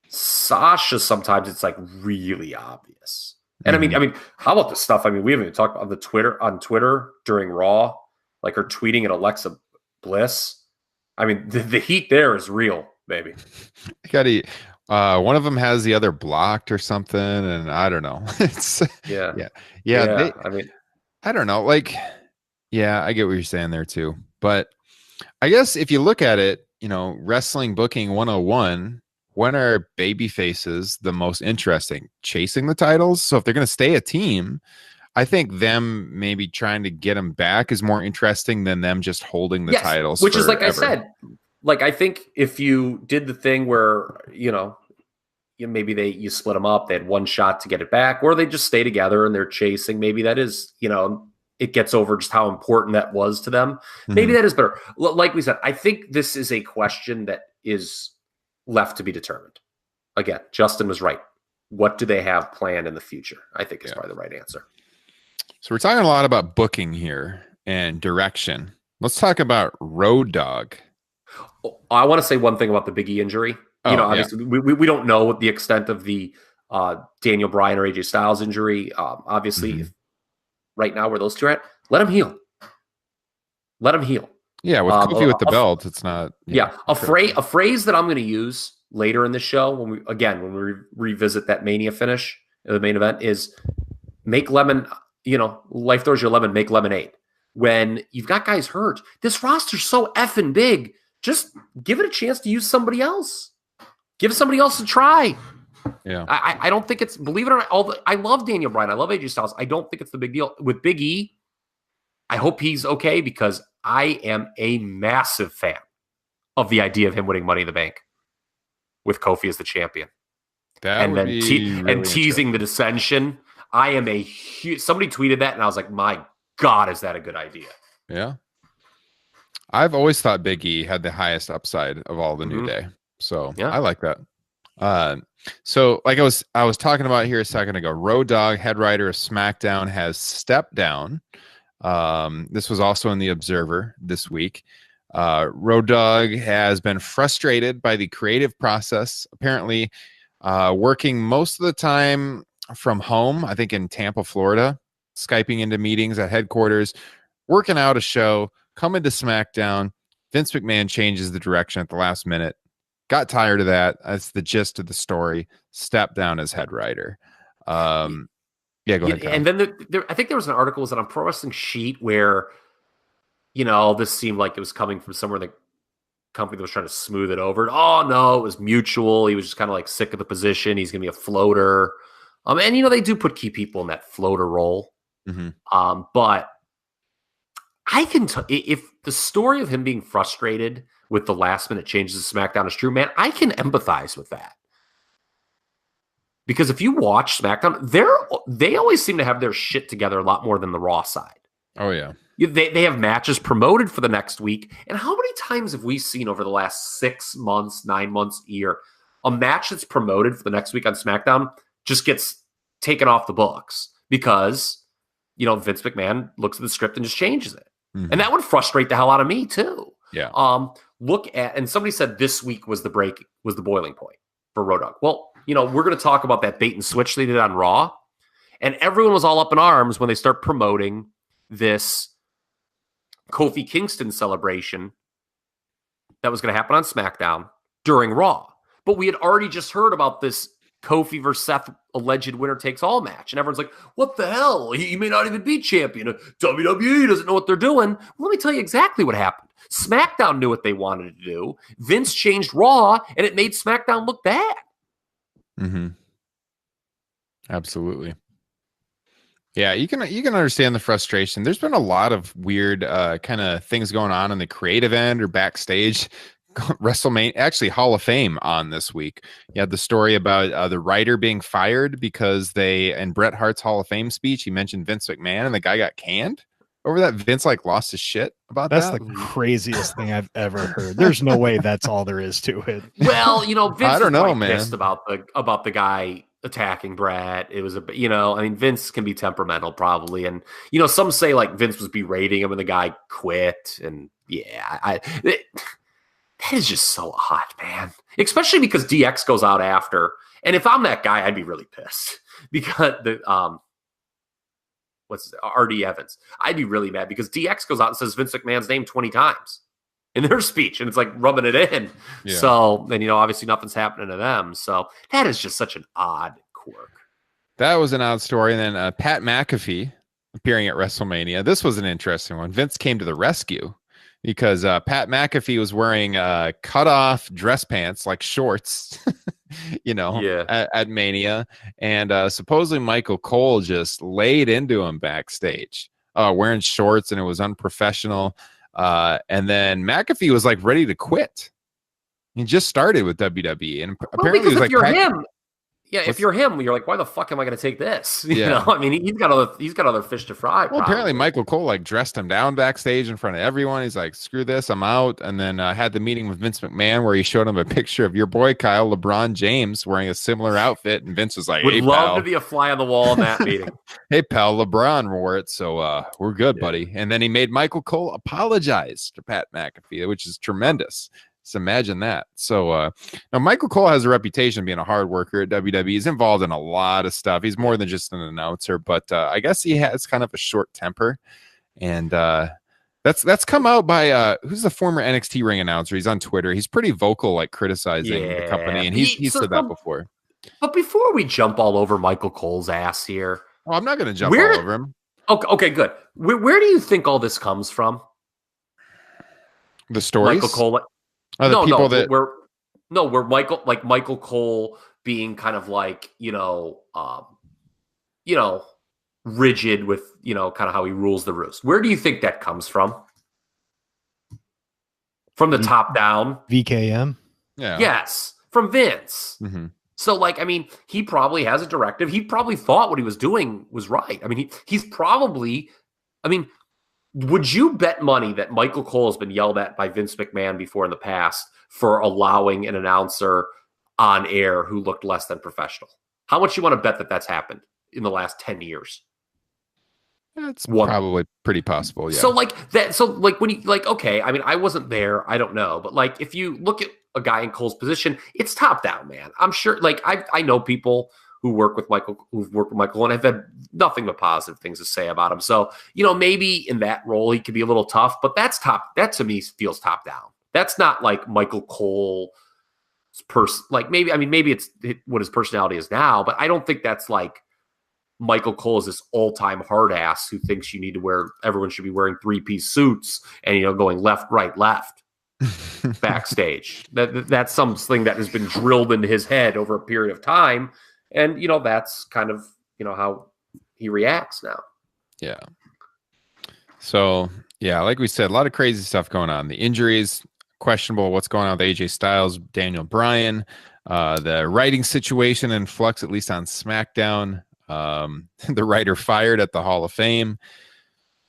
Sasha, sometimes it's like really obvious. And I mean, how about the stuff? I mean, we haven't even talked about on Twitter during Raw, like her tweeting at Alexa Bliss. I mean, the heat there is real, baby. One of them has the other blocked or something, and I don't know. It's yeah. I don't know. Like, yeah, I get what you're saying there too, but I guess if you look at it, wrestling booking 101, when are baby faces the most interesting? Chasing the titles. So if they're going to stay a team, I think them maybe trying to get them back is more interesting than them just holding the titles. Which is, like I said, like, I think if you did the thing where, maybe you split them up, they had one shot to get it back, or they just stay together and they're chasing. Maybe that is, it gets over just how important that was to them. Maybe that is better. Like we said, I think this is a question that is left to be determined. Again, Justin was right. What do they have planned in the future? I think is probably the right answer. So we're talking a lot about booking here and direction. Let's talk about Road Dogg. I want to say one thing about the Big E injury. Obviously, we don't know what the extent of the Daniel Bryan or AJ Styles injury. Obviously, right now where those two are at, let him heal. Let him heal. Yeah, with Kofi with the belt, it's not. A phrase that I'm going to use later in the show when we revisit that Mania finish, the main event, is make lemon. Life throws you a lemon, make lemonade. When you've got guys hurt, this roster's so effing big. Just give it a chance to use somebody else. Give somebody else a try. Yeah, I don't think it's, believe it or not, I love Daniel Bryan. I love AJ Styles. I don't think it's the big deal. With Big E, I hope he's okay because I am a massive fan of the idea of him winning Money in the Bank with Kofi as the champion. Teasing the dissension. I am a huge, somebody tweeted that and I was like, my God, is that a good idea? Yeah. I've always thought Big E had the highest upside of all the New Day. So I like that. So like I was talking about here a second ago, Road Dogg, head writer of SmackDown, has stepped down. This was also in the Observer this week. Road Dogg has been frustrated by the creative process, apparently working most of the time from home, I think in Tampa, Florida, Skyping into meetings at headquarters, working out a show, coming to SmackDown. Vince McMahon changes the direction at the last minute. Got tired of that. That's the gist of the story. Stepped down as head writer. Go ahead. And then I think there was an article was on Pro Wrestling Sheet where, this seemed like it was coming from somewhere the company that was trying to smooth it over. Oh no, it was mutual. He was just kind of like sick of the position. He's going to be a floater. And they do put key people in that floater role. But I can if the story of him being frustrated with the last minute changes to SmackDown is true, man, I can empathize with that. Because if you watch SmackDown, they always seem to have their shit together a lot more than the Raw side. Oh yeah. They have matches promoted for the next week. And how many times have we seen over the last 6 months, 9 months, year, a match that's promoted for the next week on SmackDown just gets taken off the books because, Vince McMahon looks at the script and just changes it. Mm-hmm. And that would frustrate the hell out of me too. Yeah. And somebody said this week was the boiling point for Road Dogg. Well, we're going to talk about that bait and switch they did on Raw. And everyone was all up in arms when they start promoting this Kofi Kingston celebration that was going to happen on SmackDown during Raw. But we had already just heard about this Kofi versus Seth alleged winner takes all match. And everyone's like, what the hell? He may not even be champion. WWE doesn't know what they're doing. Let me tell you exactly what happened. SmackDown knew what they wanted to do. Vince changed Raw, and it made SmackDown look bad. Mm-hmm. Absolutely. Yeah, you can understand the frustration. There's been a lot of weird kind of things going on the creative end or backstage. WrestleMania, actually Hall of Fame on this week. You had the story about the writer being fired because in Bret Hart's Hall of Fame speech, he mentioned Vince McMahon and the guy got canned over that. Vince lost his shit about that. That's the craziest thing I've ever heard. There's no way that's all there is to it. Well, Vince I don't know, man. Pissed about the guy attacking Brad. It was Vince can be temperamental probably. And, some say Vince was berating him and the guy quit. And that is just so odd, man. Especially because DX goes out after. And if I'm that guy, I'd be really pissed because RD Evans. I'd be really mad because DX goes out and says Vince McMahon's name 20 times in their speech, and it's rubbing it in. Yeah. So, and obviously nothing's happening to them. So that is just such an odd quirk. That was an odd story. And then Pat McAfee appearing at WrestleMania. This was an interesting one. Vince came to the rescue because Pat McAfee was wearing cut-off dress pants, like shorts, at Mania. And supposedly Michael Cole just laid into him backstage, wearing shorts, and it was unprofessional. And then McAfee was ready to quit. He just started with WWE, and apparently if you're him, if you're him, you're why the fuck am I going to take this? He's got other fish to fry. Well, apparently Michael Cole dressed him down backstage in front of everyone. He's like, screw this, I'm out. And then had the meeting with Vince McMahon where he showed him a picture of your boy Kyle, LeBron James, wearing a similar outfit, and Vince was like, would hey, love pal. to be a fly on the wall in that meeting. Hey pal, LeBron wore it, so we're good, buddy. And then he made Michael Cole apologize to Pat McAfee, which is tremendous. So imagine that. So now Michael Cole has a reputation of being a hard worker at WWE. He's involved in a lot of stuff. He's more than just an announcer, but I guess he has kind of a short temper. And that's come out by who's the former NXT ring announcer. He's on Twitter. He's pretty vocal, criticizing the company, and he's said that before. But before we jump all over Michael Cole's ass here, well, I'm not going to jump all over him. Okay, good. Where do you think all this comes from? The stories, Michael Cole. Where Michael Cole being kind of rigid with, kind of how he rules the roost. Where do you think that comes from? From the top down? VKM? Yeah. Yes, from Vince. Mm-hmm. So, he probably has a directive. He probably thought what he was doing was right. He's probably, would you bet money that Michael Cole has been yelled at by Vince McMahon before in the past for allowing an announcer on air who looked less than professional? How much you want to bet that that's happened in the last 10 years? That's probably pretty possible. Yeah. So when you okay, I wasn't there. I don't know. But if you look at a guy in Cole's position, it's top down, man. I'm sure I know people who've worked with Michael and have had nothing but positive things to say about him. So, maybe in that role, he could be a little tough, but that to me feels top down. That's not Michael Cole's maybe it's what his personality is now, but I don't think that's Michael Cole is this all-time hard ass who thinks everyone should be wearing 3-piece suits and, going left, right, left backstage. That's something that has been drilled into his head over a period of time. And, that's kind of, how he reacts now. Yeah. So, yeah, like we said, a lot of crazy stuff going on. The injuries, questionable what's going on with AJ Styles, Daniel Bryan, the writing situation in flux, at least on SmackDown, the writer fired at the Hall of Fame.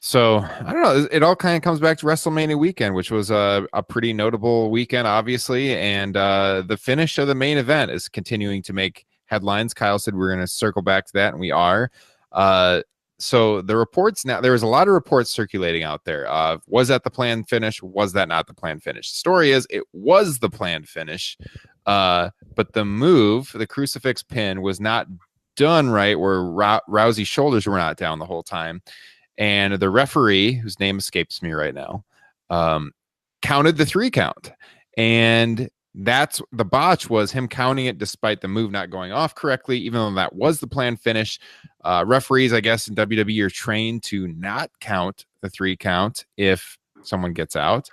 So I don't know. It all kind of comes back to WrestleMania weekend, which was a pretty notable weekend, obviously. And the finish of the main event is continuing to make headlines. Kyle said we're going to circle back to that, and we are. So the reports now, there was a lot of reports circulating out there. Was that the planned finish? Was that not the planned finish? The story is it was the planned finish, but the move, the crucifix pin, was not done right, where Rousey's shoulders were not down the whole time. And the referee, whose name escapes me right now, counted the 3 count. And that's the botch, was him counting it despite the move not going off correctly, even though that was the planned finish. Referees, I guess, in WWE are trained to not count the 3 count if someone gets out.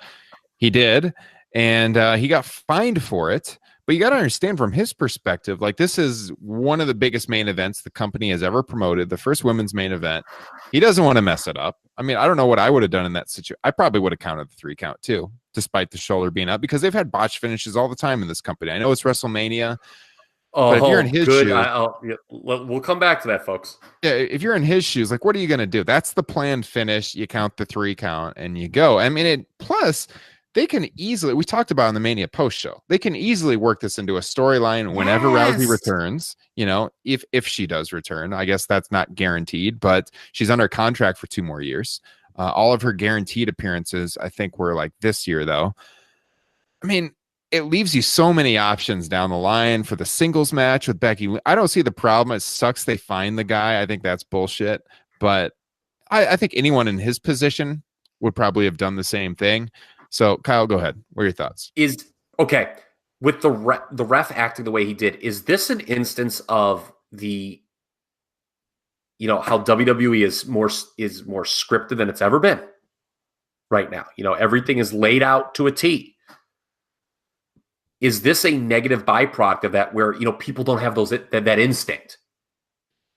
He did, and he got fined for it. But you got to understand from his perspective, like, this is one of the biggest main events the company has ever promoted, the first women's main event. He doesn't want to mess it up. I mean, I don't know what I would have done in that situation. I probably would have counted the 3 count too, despite the shoulder being up, because they've had botch finishes all the time in this company. I know it's WrestleMania. Oh, but if you're in his shoes, we'll come back to that, folks. Yeah, if you're in his shoes, like, what are you going to do? That's the planned finish. You count the 3 count and you go. I mean, plus they can easily, we talked about in the Mania post show, they can easily work this into a storyline whenever Rousey returns, you know, if she does return. I guess that's not guaranteed, but she's under contract for 2 more years. All of her guaranteed appearances, I think, were like this year, though. I mean, it leaves you so many options down the line for the singles match with Becky. I don't see the problem. It sucks they find the guy. I think that's bullshit. But I think anyone in his position would probably have done the same thing. So, Kyle, go ahead. What are your thoughts? Okay, with the ref acting the way he did, is this an instance of the, you know, how WWE is more scripted than it's ever been right now? You know, everything is laid out to a T. Is this a negative byproduct of that, where, you know, people don't have that instinct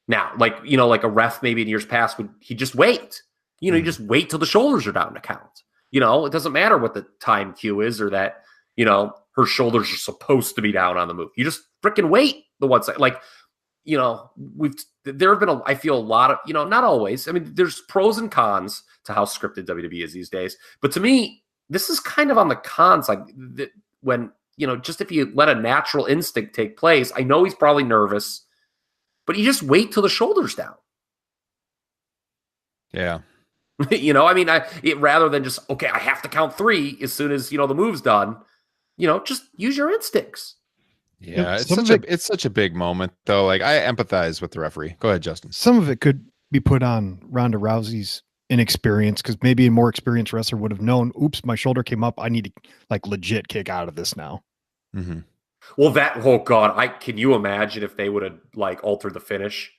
now? Like, you know, like a ref maybe in years past he just wait. You know, you just wait till the shoulders are down to count. You know, it doesn't matter what the time cue is, or that, you know, her shoulders are supposed to be down on the move. You just freaking wait the one side. Like, you know, there have been I feel a lot of, you know, not always. I mean, there's pros and cons to how scripted WWE is these days. But to me, this is kind of on the con side. When, you know, just if you let a natural instinct take place, I know he's probably nervous, but you just wait till the shoulder's down. Yeah. You know, I mean, rather than just, okay, I have to count 3 as soon as, you know, the move's done, you know, just use your instincts. Yeah, it's such a big moment, though. Like, I empathize with the referee. Go ahead, Justin. Some of it could be put on Ronda Rousey's inexperience, because maybe a more experienced wrestler would have known, oops, my shoulder came up. I need to, like, legit kick out of this now. Mm-hmm. Well, oh God, can you imagine if they would have, like, altered the finish?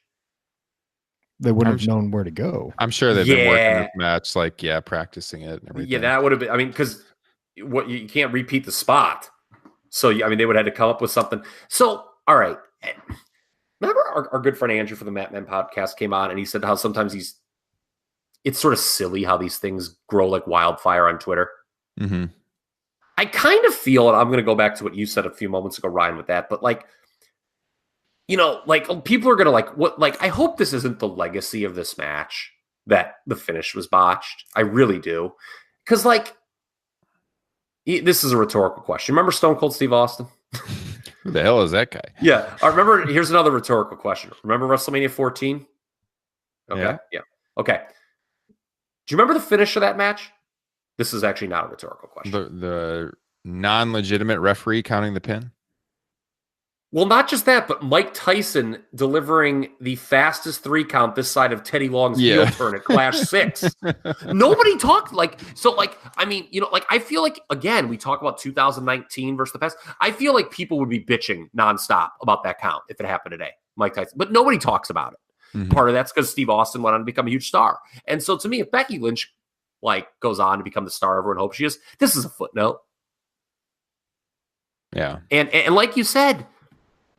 They wouldn't have known where to go. I'm sure they've been working this match, like, practicing it and everything. Yeah, that would have been, I mean, because you can't repeat the spot. So, I mean, they would have had to come up with something. So, all right. Remember our good friend Andrew from the Matt Men podcast came on, and he said how sometimes it's sort of silly how these things grow like wildfire on Twitter. Mm-hmm. I kind of feel, and I'm going to go back to what you said a few moments ago, Ryan, with that, but, like, you know, like, people are going to, like, what, like, I hope this isn't the legacy of this match, that the finish was botched. I really do. Because, like, this is a rhetorical question. Remember Stone Cold Steve Austin? Who the hell is that guy? Yeah. I remember, here's another rhetorical question. Remember WrestleMania 14? Okay. Yeah. Okay. Do you remember the finish of that match? This is actually not a rhetorical question. The non-legitimate referee counting the pin? Well, not just that, but Mike Tyson delivering the fastest 3 count this side of Teddy Long's heel turn at Clash 6. Nobody talked I mean, you know, like, I feel like, again, we talk about 2019 versus the past. I feel like people would be bitching nonstop about that count if it happened today, Mike Tyson, but nobody talks about it. Mm-hmm. Part of that's because Steve Austin went on to become a huge star. And so to me, if Becky Lynch, like, goes on to become the star everyone hopes she is, this is a footnote. Yeah. And like you said,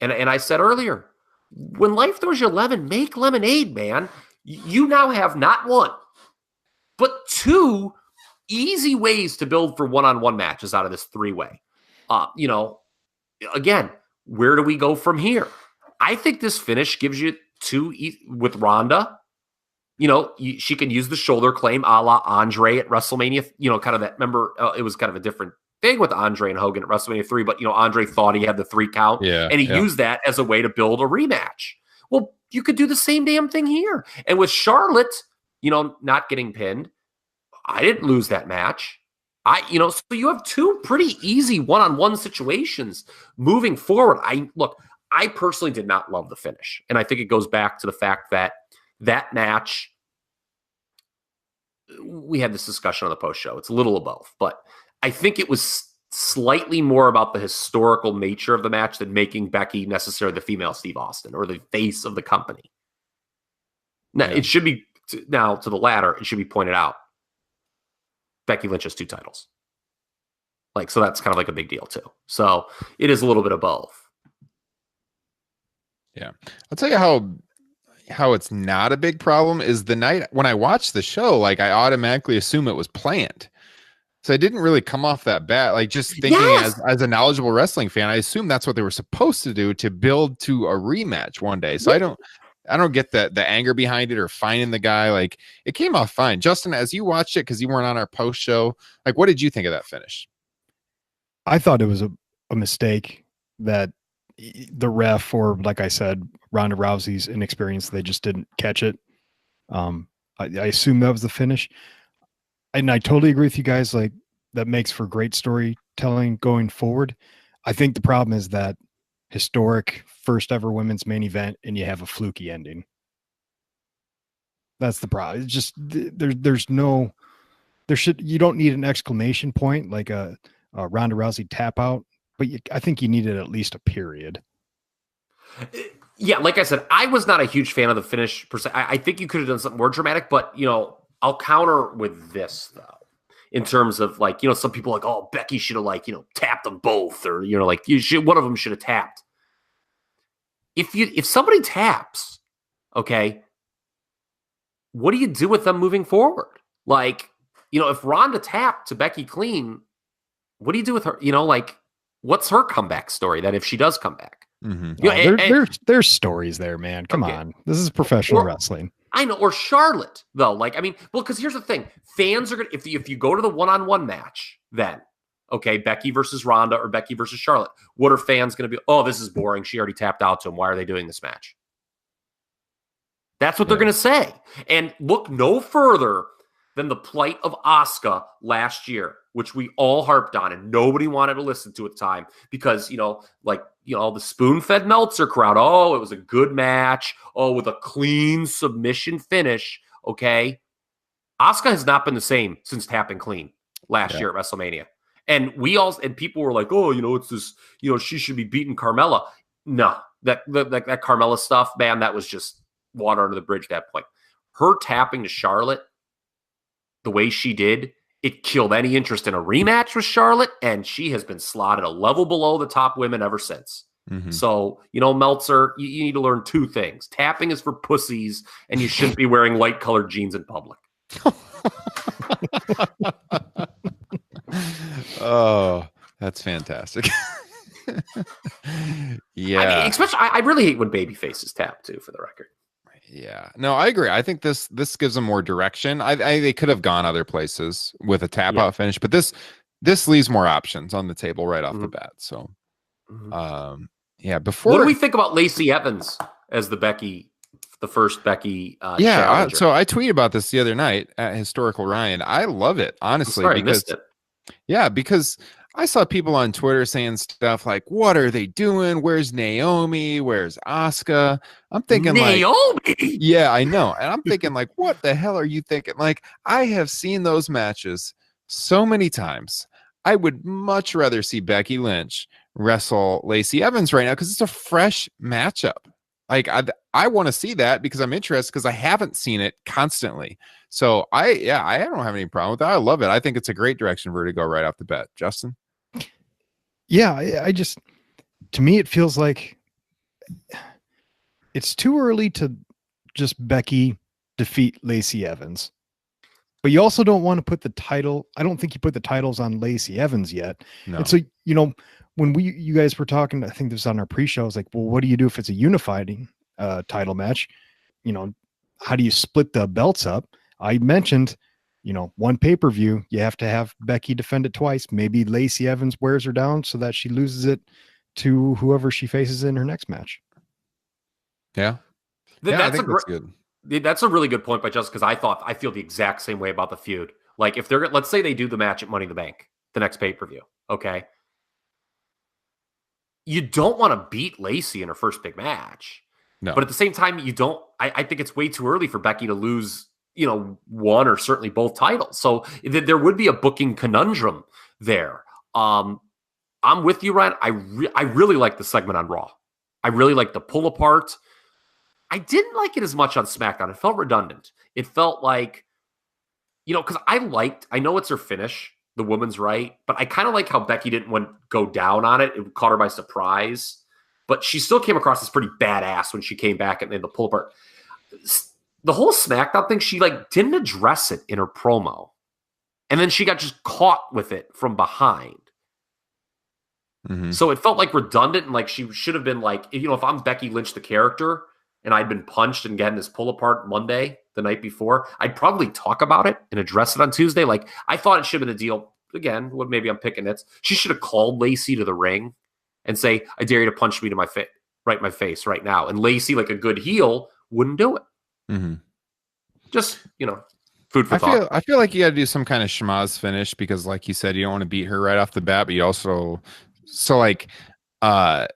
and I said earlier, when life throws you lemon, make lemonade, man. You now have not 1, but 2 easy ways to build for one-on-one matches out of this 3-way. You know, again, where do we go from here? I think this finish gives you 2 with Ronda. she can use the shoulder claim a la Andre at WrestleMania, kind of that. Remember, it was kind of a different thing with Andre and Hogan at WrestleMania 3, but, Andre thought he had the 3 count, and he used that as a way to build a rematch. Well, you could do the same damn thing here. And with Charlotte, not getting pinned, I didn't lose that match. So you have 2 pretty easy one-on-one situations moving forward. I personally did not love the finish. And I think it goes back to the fact that match, we had this discussion on the post show. It's a little of both, but I think it was slightly more about the historical nature of the match than making Becky necessarily the female Steve Austin or the face of the company. Now, it should be, to the latter, it should be pointed out, Becky Lynch has 2 titles. So that's kind of like a big deal too. So it is a little bit of both. Yeah. I'll tell you how it's not a big problem is the night when I watched the show, I automatically assume it was planned. So I didn't really come off that bad. Just thinking as a knowledgeable wrestling fan, I assume that's what they were supposed to do to build to a rematch one day. So I don't get the anger behind it or finding the guy. It came off fine. Justin, as you watched it, because you weren't on our post show, what did you think of that finish? I thought it was a mistake that the ref, or like I said, Ronda Rousey's inexperience, they just didn't catch it. I assume that was the finish. And I totally agree with you guys. That makes for great storytelling going forward. I think the problem is that historic first ever women's main event and you have a fluky ending. That's the problem. It's just, you don't need an exclamation point like a Ronda Rousey tap out, but I think you needed at least a period. Yeah, like I said, I was not a huge fan of the finish per se. I think you could have done something more dramatic, but I'll counter with this though, in terms of some people oh, Becky should have tapped them both, or one of them should have tapped. If somebody taps, okay, what do you do with them moving forward? If Ronda tapped to Becky clean, what do you do with her? What's her comeback story then if she does come back? Mm-hmm. There's stories there, man. Come on. This is professional wrestling. I know. Or Charlotte, though. Because here's the thing. Fans are going to, if you go to the one-on-one match, then, okay, Becky versus Ronda or Becky versus Charlotte, what are fans going to be? Oh, this is boring. She already tapped out to him. Why are they doing this match? That's what they're going to say. And look no further than the plight of Asuka last year, which we all harped on and nobody wanted to listen to at the time because, the spoon-fed Meltzer crowd, oh, it was a good match. Oh, with a clean submission finish. Okay. Asuka has not been the same since tapping clean last year at WrestleMania. And people were like, oh, it's this, she should be beating Carmella. No, that Carmella stuff, man, that was just water under the bridge at that point. Her tapping to Charlotte the way she did, it killed any interest in a rematch with Charlotte, and she has been slotted a level below the top women ever since. Mm-hmm. So, Meltzer, you need to learn 2 things. Tapping is for pussies, and you shouldn't be wearing light-colored jeans in public. Oh, that's fantastic. Yeah. Especially, I really hate when baby faces tap, too, for the record. Yeah, no, I agree. I think this gives them more direction. They could have gone other places with a tap out finish, but this leaves more options on the table right off the bat. So, before, what do we think about Lacey Evans as the first Becky? Challenger? So I tweeted about this the other night at Historical Ryan. I love it, honestly, I missed it. Yeah, because I saw people on Twitter saying stuff like, what are they doing? Where's Naomi? Where's Asuka? I'm thinking Naomi? Yeah, I know. And I'm thinking what the hell are you thinking? I have seen those matches so many times. I would much rather see Becky Lynch wrestle Lacey Evans right now because it's a fresh matchup. I want to see that because I'm interested because I haven't seen it constantly. So I don't have any problem with that. I love it. I think it's a great direction for her to go right off the bat. Justin? Yeah, to me, it feels like it's too early to just Becky defeat Lacey Evans. But you also don't want to put the title. I don't think you put the titles on Lacey Evans yet. No. And so, when you guys were talking, I think this was on our pre-show, I was like, well, what do you do if it's a unifying title match? how do you split the belts up? I mentioned, one pay-per-view, you have to have Becky defend it twice. Maybe Lacey Evans wears her down so that she loses it to whoever she faces in her next match. Yeah. I think that's good. That's a really good point by Justin, because I feel the exact same way about the feud. Like if let's say they do the match at Money in the Bank, the next pay-per-view, okay? You don't want to beat Lacey in her first big match. No. But at the same time, I think it's way too early for Becky to lose, one or certainly both titles. So there would be a booking conundrum there. I'm with you, Ryan. I really like the segment on Raw. I really like the pull apart. I didn't like it as much on SmackDown. It felt redundant. It felt like, because I know it's her finish, the woman's right, but I kind of like how Becky didn't go down on it. It caught her by surprise, but she still came across as pretty badass when she came back and the pull apart. The whole SmackDown thing, she didn't address it in her promo. And then she got just caught with it from behind. Mm-hmm. So it felt like redundant, and she should have been if I'm Becky Lynch, the character, and I'd been punched and getting this pull apart Monday, the night before, I'd probably talk about it and address it on Tuesday. I thought it should have been a deal. Again, maybe I'm picking nits. She should have called Lacey to the ring and say, I dare you to punch me to my face right now. And Lacey, like a good heel, wouldn't do it. Mm-hmm. Just, food for thought. I feel like you got to do some kind of schmaz finish because, like you said, you don't want to beat her right off the bat, but you also, I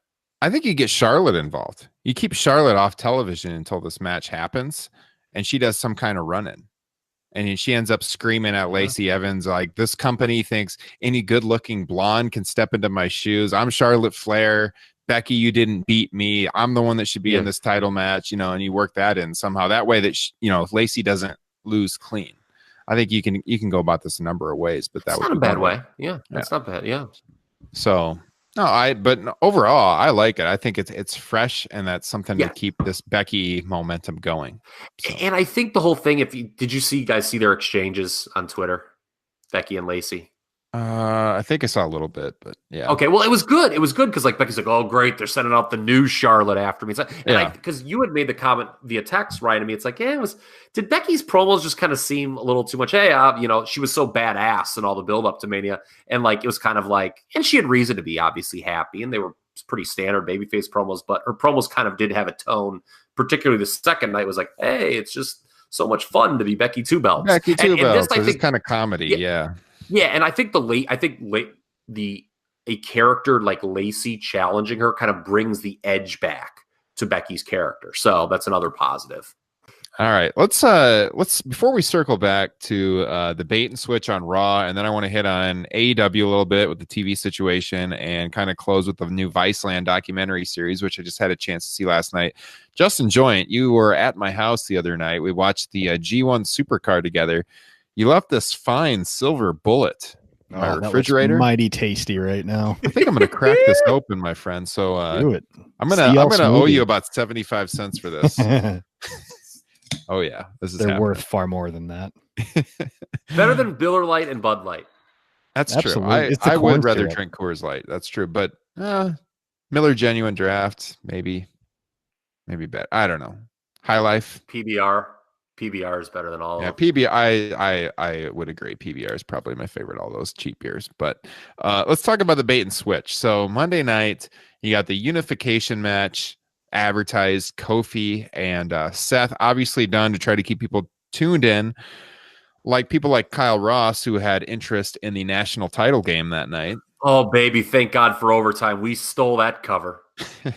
think you get Charlotte involved. You keep Charlotte off television until this match happens, and she does some kind of run-in. And she ends up screaming at Lacey Evans, like, this company thinks any good-looking blonde can step into my shoes. I'm Charlotte Flair. Becky, you didn't beat me. I'm the one that should be in this title match, and you work that in somehow. That way that, Lacey doesn't lose clean. I think you can go about this a number of ways, but that's not a bad way. Yeah, that's not bad. Yeah. So... but overall, I like it. I think it's fresh, and that's something to keep this Becky momentum going. So. And I think the whole thing, did you guys see their exchanges on Twitter, Becky and Lacey? I think I saw a little bit, but yeah. Okay, well, it was good. It was good because Becky's like, oh, great, they're sending out the new Charlotte after me. Because you had made the comment via text, Ryan, to me. It's like, did Becky's promos just kind of seem a little too much? Hey, she was so badass and all the build up to Mania, and it was kind of and she had reason to be obviously happy, and they were pretty standard babyface promos, but her promos kind of did have a tone. Particularly the second night was like, hey, it's just so much fun to be Becky Two Belts. Becky Two Belts. This kind of comedy, yeah. Yeah, and I think a character like Lacey challenging her kind of brings the edge back to Becky's character. So that's another positive. All right, let's before we circle back to the bait and switch on Raw, and then I want to hit on AEW a little bit with the TV situation, and kind of close with the new VICELAND documentary series, which I just had a chance to see last night. Justin Joint, you were at my house the other night. We watched the G1 Supercard together. You left this fine silver bullet in my refrigerator. That looks mighty tasty right now. I think I'm going to crack this open, my friend. So do it. I'm gonna owe you about 75 cents for this. Oh yeah, they're worth far more than that. Better than Miller Lite and Bud Light. That's true. I would rather drink Coors Light. That's true, but Miller Genuine Draft maybe better. I don't know. High Life, PBR is better than all of them. PBR, I would agree. PBR is probably my favorite, all those cheap beers. But let's talk about the bait and switch. So Monday night, you got the unification match advertised. Kofi and Seth, obviously done to try to keep people tuned in. Like people like Kyle Ross, who had interest in the national title game that night. Oh, baby, thank God for overtime. We stole that cover.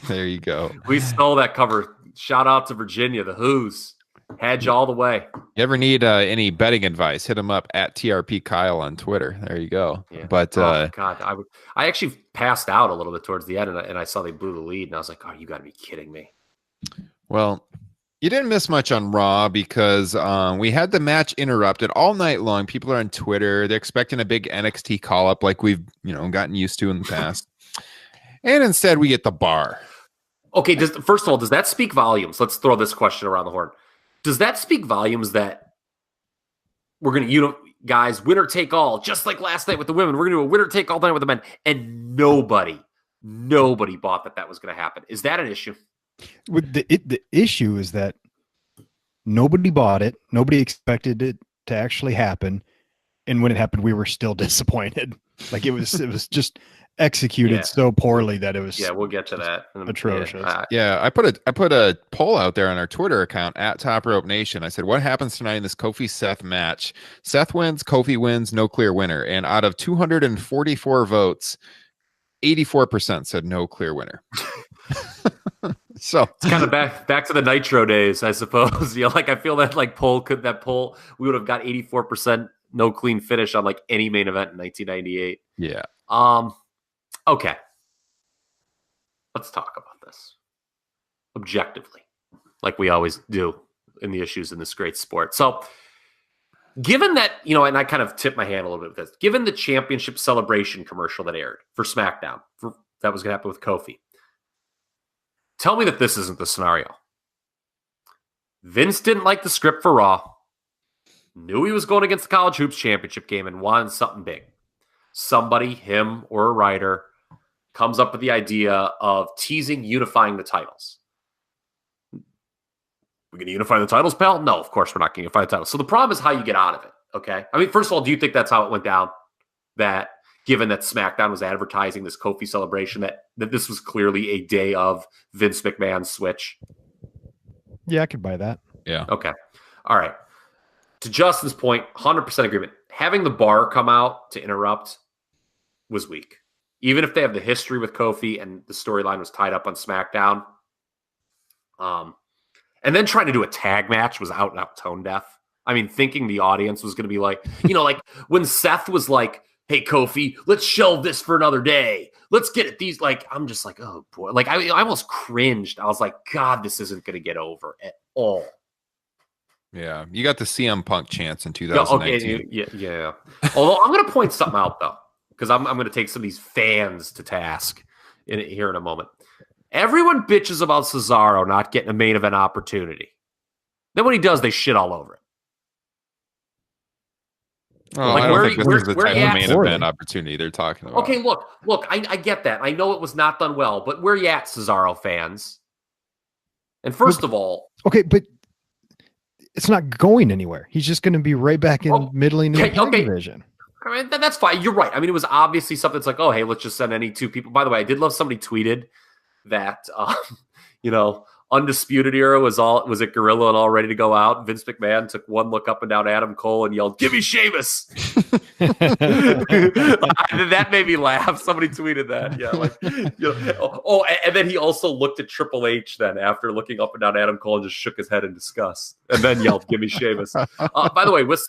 There you go. We stole that cover. Shout out to Virginia, the Who's. Had you all the way. You ever need any betting advice? Hit him up at TRP Kyle on Twitter. There you go. Yeah. But God, I actually passed out a little bit towards the end, and I saw they blew the lead, and I was like, "Oh, you got to be kidding me!" Well, you didn't miss much on Raw because we had the match interrupted all night long. People are on Twitter; they're expecting a big NXT call up, like we've gotten used to in the past, and instead we get the bar. Okay, first of all, does that speak volumes? Let's throw this question around the horn. Does that speak volumes that we're going to, guys, winner take all, just like last night with the women? We're going to do a winner take all night with the men, and nobody bought that was going to happen. Is that an issue? The issue is that Nobody bought it. Nobody expected it to actually happen. And when it happened, we were still disappointed. Like it was just executed so poorly that it was. Yeah, we'll get to that. Atrocious. I put a poll out there on our Twitter account at Top Rope Nation. I said, what happens tonight in this Kofi Seth match? Seth wins, Kofi wins, no clear winner. And out of 244 votes, 84% said no clear winner. So it's kind of back to the Nitro days, I suppose. Like I feel that poll we would have got 84% no clean finish on like any main event in 1998. Yeah. Okay. Let's talk about this objectively, like we always do in the issues in this great sport. So, given that, and I kind of tipped my hand a little bit with this, given the championship celebration commercial that aired for SmackDown, that was going to happen with Kofi, tell me that this isn't the scenario. Vince didn't like the script for Raw, knew he was going against the College Hoops Championship game, and wanted something big. Somebody, him or a writer, comes up with the idea of unifying the titles. We're going to unify the titles, pal? No, of course we're not going to unify the titles. So the problem is how you get out of it, okay? I mean, first of all, do you think that's how it went down? That given that SmackDown was advertising this Kofi celebration, that this was clearly a day of Vince McMahon's switch? Yeah, I could buy that. Yeah. Okay. All right. To Justin's point, 100% agreement. Having the bar come out to interrupt was weak. Even if they have the history with Kofi and the storyline was tied up on SmackDown. And then trying to do a tag match was out and out tone deaf. I mean, thinking the audience was going to be like, like when Seth was like, hey, Kofi, let's shelve this for another day. Let's get at these. Like, I'm just like, oh, boy. Like, I almost cringed. I was like, God, this isn't going to get over at all. Yeah. You got the CM Punk chance in 2019. Okay, yeah. Although I'm going to point something out, though, because I'm going to take some of these fans to task here in a moment. Everyone bitches about Cesaro not getting a main event opportunity. Then when he does, they shit all over it. Oh, like, I don't think this is the type of main event opportunity they're talking about. Okay, look, I get that. I know it was not done well, but where you at, Cesaro fans? And first of all... Okay, but it's not going anywhere. He's just going to be right back in middling in the division. I mean, that's fine. You're right. I mean, it was obviously something that's like, oh, hey, let's just send any two people. By the way, I did love somebody tweeted that, Undisputed Era was at Gorilla and all ready to go out. Vince McMahon took one look up and down Adam Cole and yelled, "Give me Sheamus." That made me laugh. Somebody tweeted that. Yeah, Oh, and then he also looked at Triple H then after looking up and down Adam Cole and just shook his head in disgust and then yelled, "Give me Sheamus." By the way, with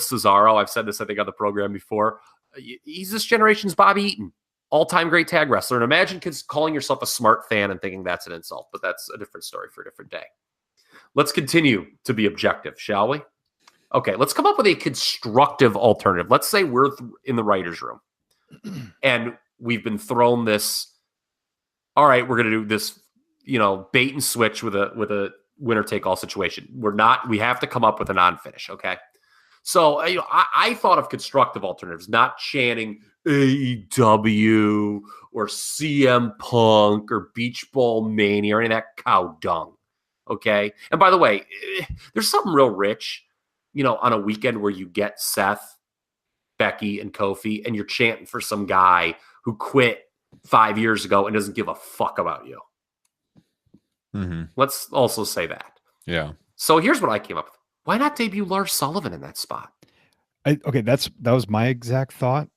Cesaro, I've said this I think on the program before. He's this generation's Bobby Eaton. All-time great tag wrestler. And imagine calling yourself a smart fan and thinking that's an insult, but that's a different story for a different day. Let's continue to be objective, shall we? Okay, let's come up with a constructive alternative. Let's say we're in the writer's room and we've been thrown this, all right, we're going to do this, bait and switch with a winner-take-all situation. We have to come up with a non-finish, okay? So, I thought of constructive alternatives, not chanting AEW or CM Punk or Beach Ball Mania or any of that cow dung, okay? And by the way, there's something real rich, on a weekend where you get Seth, Becky, and Kofi, and you're chanting for some guy who quit 5 years ago and doesn't give a fuck about you. Mm-hmm. Let's also say that. Yeah. So here's what I came up with. Why not debut Lars Sullivan in that spot? That was my exact thought.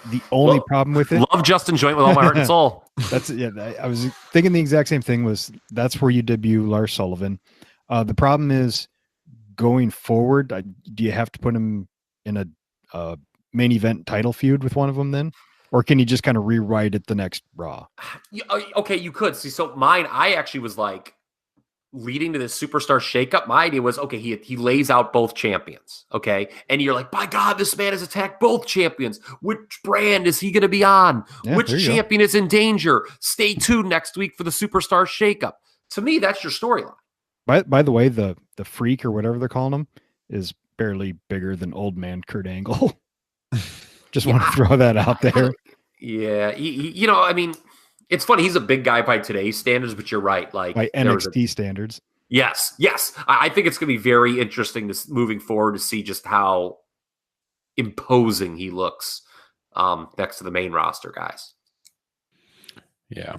The only problem with it, love Justin Joint with all my heart and soul. I was thinking the exact same thing. That's where you debut Lars Sullivan. The problem is going forward. Do you have to put him in a main event title feud with one of them then, or can you just kind of rewrite it the next Raw? Okay, you could see. So mine, I actually was like, leading to this superstar shakeup, my idea was, okay, he lays out both champions, okay? And you're like, by God, this man has attacked both champions. Which brand is he going to be on? Yeah, which champion is in danger? Stay tuned next week for the superstar shakeup. To me, that's your storyline. By the way, the Freak or whatever they're calling him is barely bigger than old man Kurt Angle. Just want to throw that out there. Yeah, I mean, it's funny. He's a big guy by today's standards, but you're right. Like by NXT standards. Yes. I think it's going to be very interesting moving forward to see just how imposing he looks next to the main roster guys. Yeah.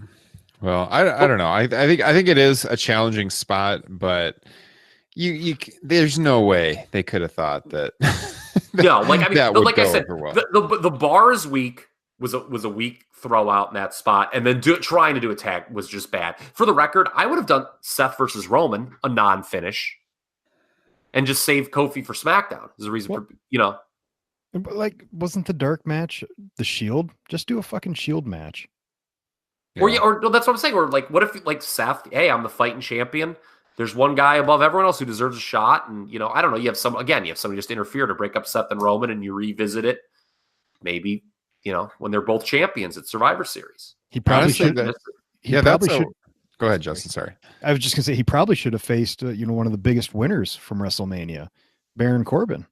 Well, I don't know. I think it is a challenging spot, but you there's no way they could have thought that. No, like I mean, that would like go I said, over well. the bars week was a weak throw out in that spot, and then trying to do a tag was just bad. For the record, I would have done Seth versus Roman, a non-finish, and just save Kofi for SmackDown. There's a reason for But like, wasn't the dark match the Shield? Just do a fucking Shield match. Yeah. Or that's what I'm saying. Or like, what if like Seth? Hey, I'm the fighting champion. There's one guy above everyone else who deserves a shot, and I don't know. You have somebody just interfere to break up Seth and Roman, and you revisit it. Maybe when they're both champions at Survivor Series. He probably should. Go ahead, Justin. Sorry, I was just gonna say he probably should have faced one of the biggest winners from WrestleMania, Baron Corbin.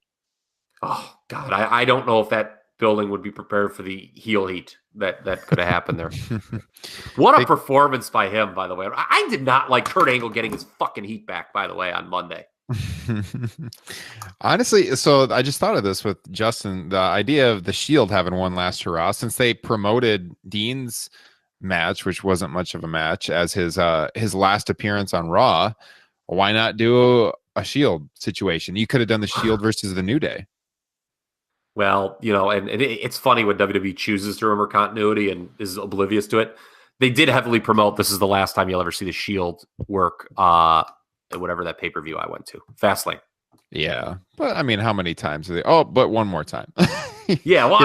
Oh God, I don't know if that building would be prepared for the heel heat that could have happened there. What a performance by him, by the way. I did not like Kurt Angle getting his fucking heat back, by the way, on Monday. Honestly, so I just thought of this with Justin, the idea of the Shield having one last hurrah, since they promoted Dean's match, which wasn't much of a match, as his last appearance on Raw. Why not do a Shield situation? You could have done the Shield versus the New Day. Well, and it's funny when WWE chooses to remember continuity and is oblivious to it. They did heavily promote this is the last time you'll ever see the Shield work at whatever that pay-per-view I went to. Fastlane. Yeah. But I mean, how many times are they? Oh, but one more time. Yeah. Well,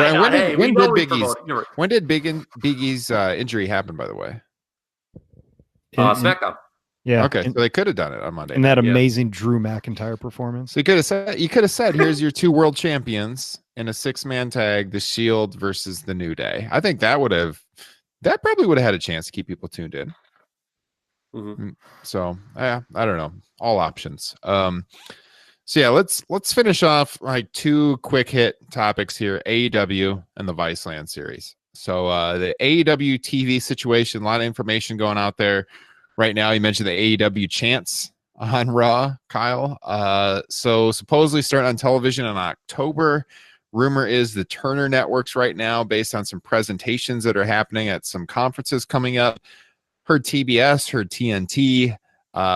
when did Biggie's injury happen, by the way? SmackDown. Yeah. Okay. So they could have done it on Monday. And that amazing Drew McIntyre performance. So you could have said, here's your two world champions in a 6-man tag, the Shield versus the New Day. I think that probably would have had a chance to keep people tuned in. Mm-hmm. So I don't know. All options. So yeah, let's finish off like 2 quick hit topics here: AEW and the VICELAND series. So the AEW TV situation, a lot of information going out there right now. You mentioned the AEW chants on Raw, Kyle. So supposedly starting on television in October. Rumor is the Turner Networks right now, based on some presentations that are happening at some conferences coming up. Heard TBS, heard TNT.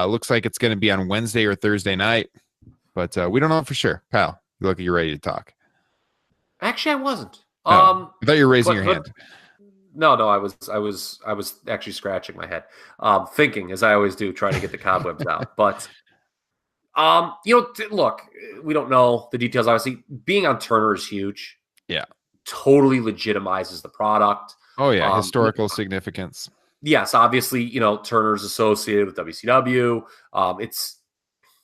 Looks like it's going to be on Wednesday or Thursday night, but we don't know for sure. Pal, you look like you're ready to talk. Actually, I wasn't. I thought you were raising your hand. No, I was actually scratching my head, thinking, as I always do, trying to get the cobwebs out. But look, we don't know the details. Obviously, being on Turner is huge. Yeah, totally legitimizes the product. Oh yeah, historical significance. Yes, obviously, Turner's associated with WCW.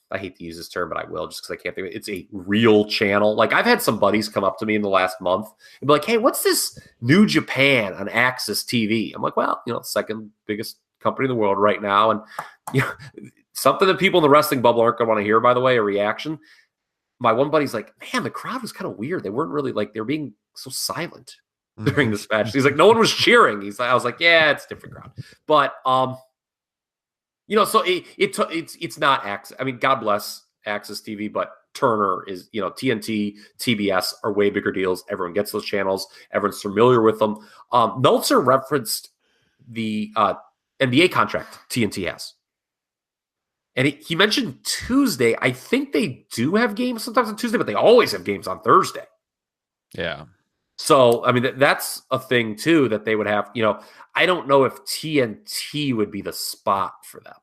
I hate to use this term, but I will just because I can't think of it. It's a real channel. Like, I've had some buddies come up to me in the last month and be like, hey, what's this New Japan on Access TV? I'm like, well, second biggest company in the world right now. And, something that people in the wrestling bubble aren't going to want to hear, by the way, a reaction. My one buddy's like, man, the crowd was kind of weird. They weren't really they were being so silent during this match. He's like, no one was cheering. I was like, yeah, it's a different crowd. But, so it's not Access. I mean, God bless Access TV, but Turner is, TNT, TBS are way bigger deals. Everyone gets those channels. Everyone's familiar with them. Meltzer referenced the NBA contract TNT has. And he mentioned Tuesday. I think they do have games sometimes on Tuesday, but they always have games on Thursday. Yeah. So, I mean, that's a thing, too, that they would have. I don't know if TNT would be the spot for them.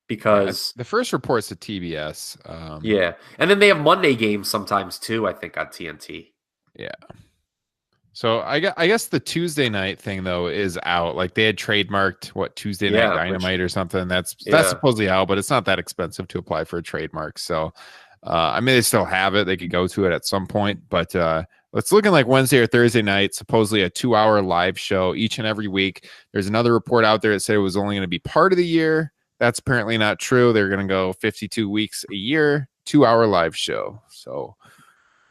Because the first report's to TBS. Yeah. And then they have Monday games sometimes, too, I think, on TNT. Yeah. So I guess the Tuesday night thing, though, is out. Like, they had trademarked Tuesday Night Dynamite or something. That's supposedly out, but it's not that expensive to apply for a trademark. So, I mean, they still have it. They could go to it at some point, but it's looking like Wednesday or Thursday night, supposedly a 2-hour live show each and every week. There's another report out there that said it was only going to be part of the year. That's apparently not true. They're going to go 52 weeks a year, 2-hour live show. So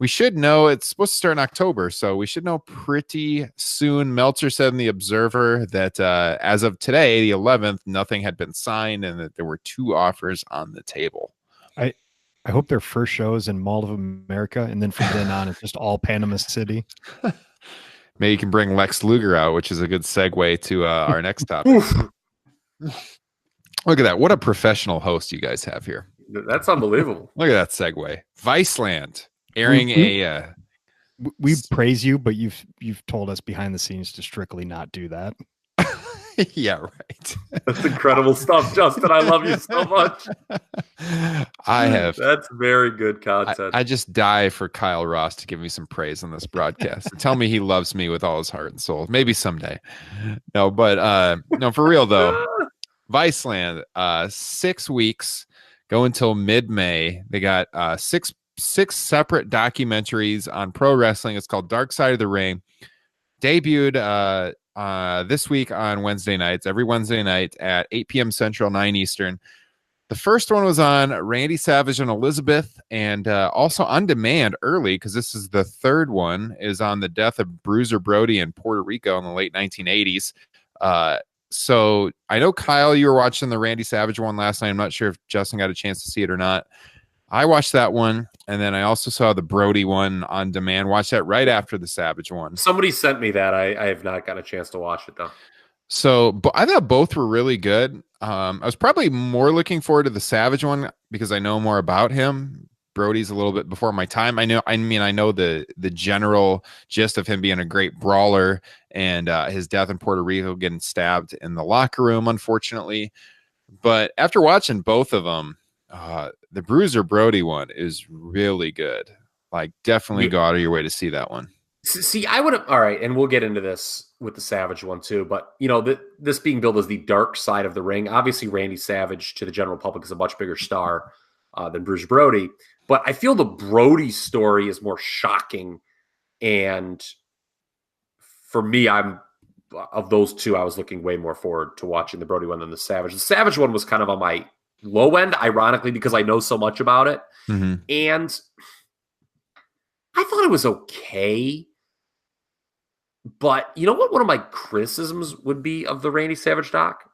We should know it's supposed to start in October, so we should know pretty soon. Meltzer said in the Observer that as of today, the 11th, nothing had been signed and that there were 2 offers on the table. I hope their first show is in Mall of America, and then from then on, it's just all Panama City. Maybe you can bring Lex Luger out, which is a good segue to our next topic. Look at that. What a professional host you guys have here. That's unbelievable. Look at that segue. VICELAND airing We praise you, but you've told us behind the scenes to strictly not do that. Yeah, right. That's incredible stuff, Justin. I love you so much. That's very good content. I just die for Kyle Ross to give me some praise on this broadcast. Tell me he loves me with all his heart and soul. Maybe someday. No, but no, for real though. VICELAND, 6 weeks, go until mid-May. They got six separate documentaries on pro wrestling. It's called Dark Side of the Ring. Debuted this week on Wednesday nights, every Wednesday night at 8 p.m. Central, 9 Eastern. The first one was on Randy Savage and Elizabeth, and also on demand early, because this is the third one, is on the death of Bruiser Brody in Puerto Rico in the late 1980s. So I know, Kyle, you were watching the Randy Savage one last night. I'm not sure if Justin got a chance to see it or not. I watched that one, and then I also saw the Brody one on demand. Watched that right after the Savage one. Somebody sent me that. I have not got a chance to watch it, though. So, but I thought both were really good. I was probably more looking forward to the Savage one because I know more about him. Brody's a little bit before my time. I know the general gist of him being a great brawler and his death in Puerto Rico, getting stabbed in the locker room, unfortunately. But after watching both of them, the Bruiser Brody one is really good. Like, definitely go out of your way to see that one. See, I would have. All right, and we'll get into this with the Savage one too. But this being billed as the dark side of the ring. Obviously, Randy Savage to the general public is a much bigger star than Bruiser Brody. But I feel the Brody story is more shocking. And for me, of those two, I was looking way more forward to watching the Brody one than the Savage. The Savage one was kind of on my low end, ironically, because I know so much about it. Mm-hmm. And I thought it was okay. But you know what one of my criticisms would be of the Randy Savage doc?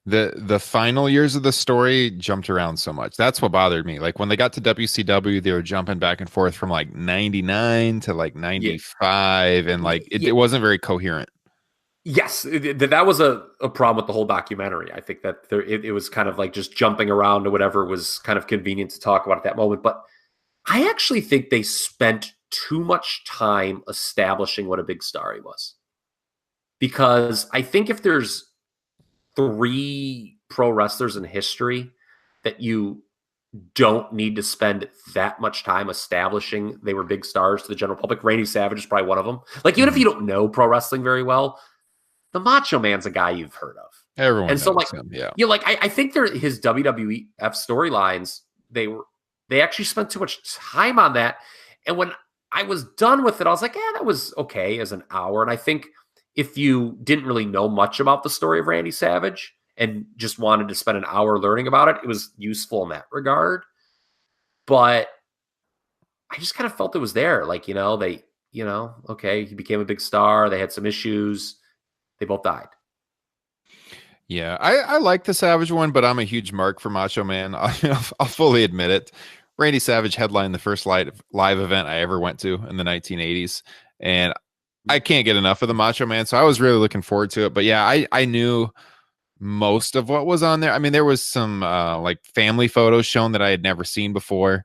The final years of the story jumped around so much. That's what bothered me. Like, when they got to WCW, they were jumping back and forth from like 99 to like 95, and like it wasn't very coherent. Yes, that was a problem with the whole documentary. I think that it was kind of like just jumping around to whatever was kind of convenient to talk about at that moment. But I actually think they spent too much time establishing what a big star he was. Because I think if there's 3 pro wrestlers in history that you don't need to spend that much time establishing they were big stars to the general public, Randy Savage is probably one of them. Like, even if you don't know pro wrestling very well, the Macho Man's a guy you've heard of. Everyone and so, knows like, him, yeah. I think his WWF storylines, they actually spent too much time on that. And when I was done with it, I was like, that was okay as an hour. And I think if you didn't really know much about the story of Randy Savage and just wanted to spend an hour learning about it, it was useful in that regard. But I just kind of felt it was there. Like, okay, he became a big star. They had some issues. They both died. Yeah, I like the Savage one, but I'm a huge mark for Macho Man. I'll fully admit it. Randy Savage headlined the first live event I ever went to in the 1980s, and I can't get enough of the Macho Man, so I was really looking forward to it. But yeah, I knew most of what was on there. I mean, there was some like family photos shown that I had never seen before.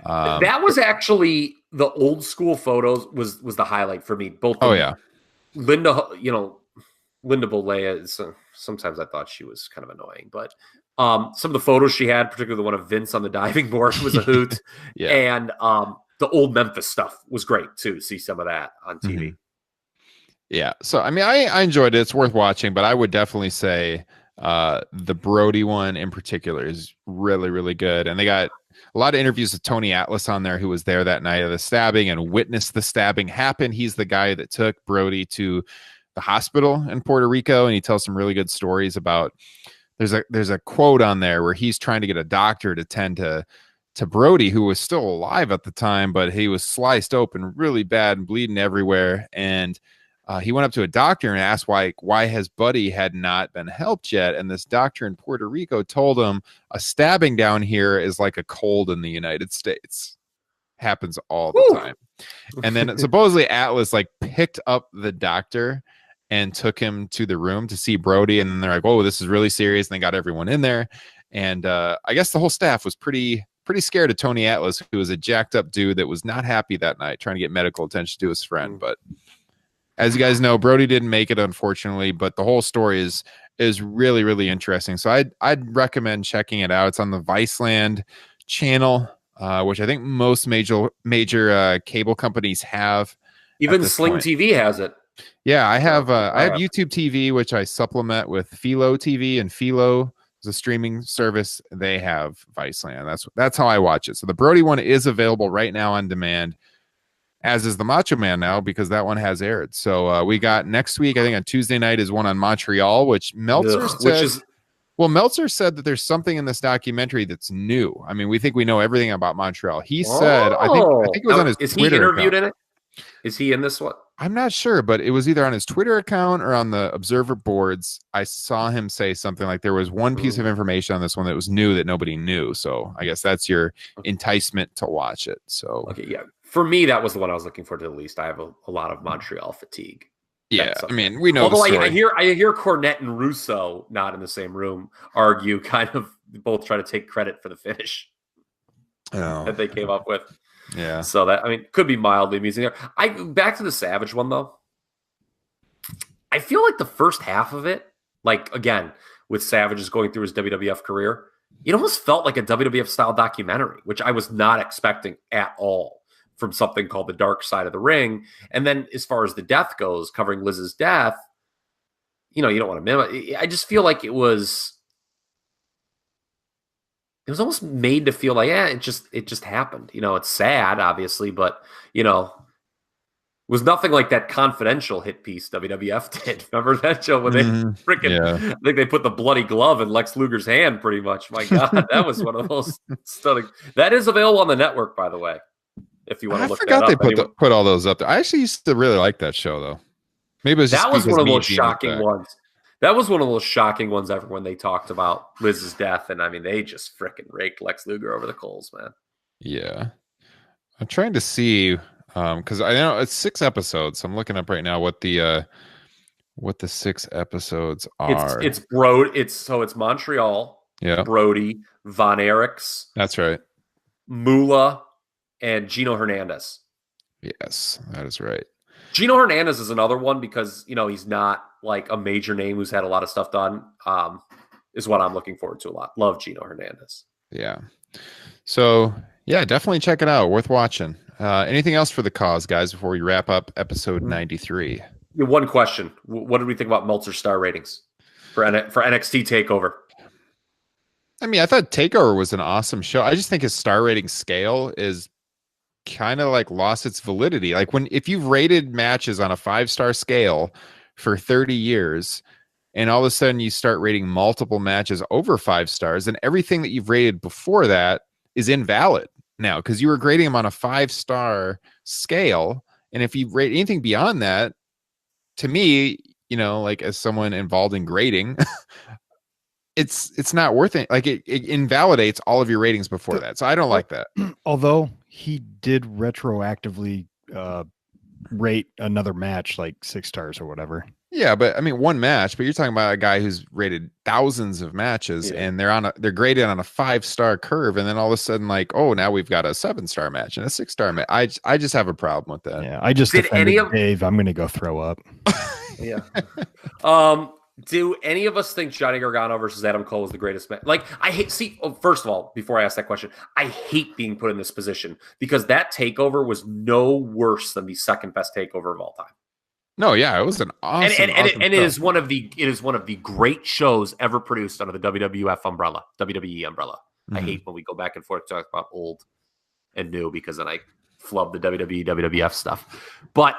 That was actually the old school photos was the highlight for me. Both. Linda, Linda Bolea is sometimes I thought she was kind of annoying, but some of the photos she had, particularly the one of Vince on the diving board, was a hoot. Yeah. And the old Memphis stuff was great too. See some of that on TV. Mm-hmm. Yeah. So, I mean, I enjoyed it. It's worth watching, but I would definitely say the Brody one in particular is really, really good. And they got a lot of interviews with Tony Atlas on there, who was there that night of the stabbing and witnessed the stabbing happen. He's the guy that took Brody to the hospital in Puerto Rico, and he tells some really good stories about. There's a quote on there where he's trying to get a doctor to tend to to Brody, who was still alive at the time, but he was sliced open really bad and bleeding everywhere. And he went up to a doctor and asked why his buddy had not been helped yet. And this doctor in Puerto Rico told him a stabbing down here is like a cold in the United States. Happens all the time. And then supposedly Atlas like picked up the doctor and took him to the room to see Brody. And then they're like, "Oh, this is really serious." And they got everyone in there. And I guess the whole staff was pretty scared of Tony Atlas, who was a jacked up dude that was not happy that night, trying to get medical attention to his friend. But as you guys know, Brody didn't make it, unfortunately, but the whole story is really, really interesting. So I'd recommend checking it out. It's on the VICELAND channel, which I think most major cable companies have. Even Sling TV has it. Yeah, I have YouTube TV, which I supplement with Philo TV, and Philo is a streaming service. They have VICELAND. That's how I watch it. So the Brody one is available right now on demand, as is the Macho Man now, because that one has aired. So we got next week, I think on Tuesday night, is one on Montreal, which Meltzer Meltzer said that there's something in this documentary that's new. I mean, we think we know everything about Montreal. He said, I think it was on his Twitter. Is he interviewed in it? Is he in this one? I'm not sure, but it was either on his Twitter account or on the Observer boards. I saw him say something like there was one piece of information on this one that was new that nobody knew. So I guess that's your enticement to watch it. So okay, yeah. For me, that was the one I was looking for to the least. I have a lot of Montreal fatigue. Yeah, I mean, we know. Although I hear Cornette and Russo, not in the same room, argue, kind of both try to take credit for the finish that they came up with. Yeah. So that, I mean, could be mildly amusing there. Back to the Savage one though. I feel like the first half of it, like again, with Savage's going through his WWF career, it almost felt like a WWF style documentary, which I was not expecting at all from something called The Dark Side of the Ring. And then as far as the death goes, covering Liz's death, you don't want to mimic. I just feel like it was almost made to feel like, it just happened. It's sad, obviously, but it was nothing like that Confidential hit piece WWF did. Remember that show when they I think they put the bloody glove in Lex Luger's hand, pretty much. My God, that was one of the most stunning. That is available on the network, by the way, if you want to look that up. I forgot they put all those up there. I actually used to really like that show, though. Maybe it was just that was one of those shocking ones. That was one of those shocking ones ever when they talked about Liz's death. And I mean, they just freaking raked Lex Luger over the coals, man. Yeah. I'm trying to see, because I know it's 6 episodes. So I'm looking up right now what the 6 episodes are. It's Montreal, Brody, Von Erichs. That's right. Moolah, and Gino Hernandez. Yes, that is right. Gino Hernandez is another one because, he's not like a major name who's had a lot of stuff done, is what I'm looking forward to a lot. Love Gino Hernandez. Yeah. So, yeah, definitely check it out. Worth watching. Anything else for the cause, guys, before we wrap up episode 93? One question. What did we think about Meltzer's star ratings for NXT TakeOver? I mean, I thought TakeOver was an awesome show. I just think his star rating scale is kind of like lost its validity. Like if you've rated matches on a 5-star scale for 30 years and all of a sudden you start rating multiple matches over 5 stars, then everything that you've rated before that is invalid now, because you were grading them on a 5-star scale. And if you rate anything beyond that, to me, like as someone involved in grading, it's not worth it. Like it invalidates all of your ratings before that. So I don't like that. Although he did retroactively rate another match like 6 stars or whatever. Yeah, but I mean one match, but you're talking about a guy who's rated thousands of matches and they're graded on a 5-star curve, and then all of a sudden like, oh, now we've got a 7-star match and a 6-star match. I just have a problem with that. Yeah, I just defended Dave. I'm gonna go throw up. Yeah. Do any of us think Johnny Gargano versus Adam Cole was the greatest match? Like, first of all, before I ask that question, I hate being put in this position because that takeover was no worse than the second best takeover of all time. No, yeah, it was an awesome, it is one of the great shows ever produced under the WWE umbrella. Mm-hmm. I hate when we go back and forth talk about old and new because then I flub the WWE WWF stuff. But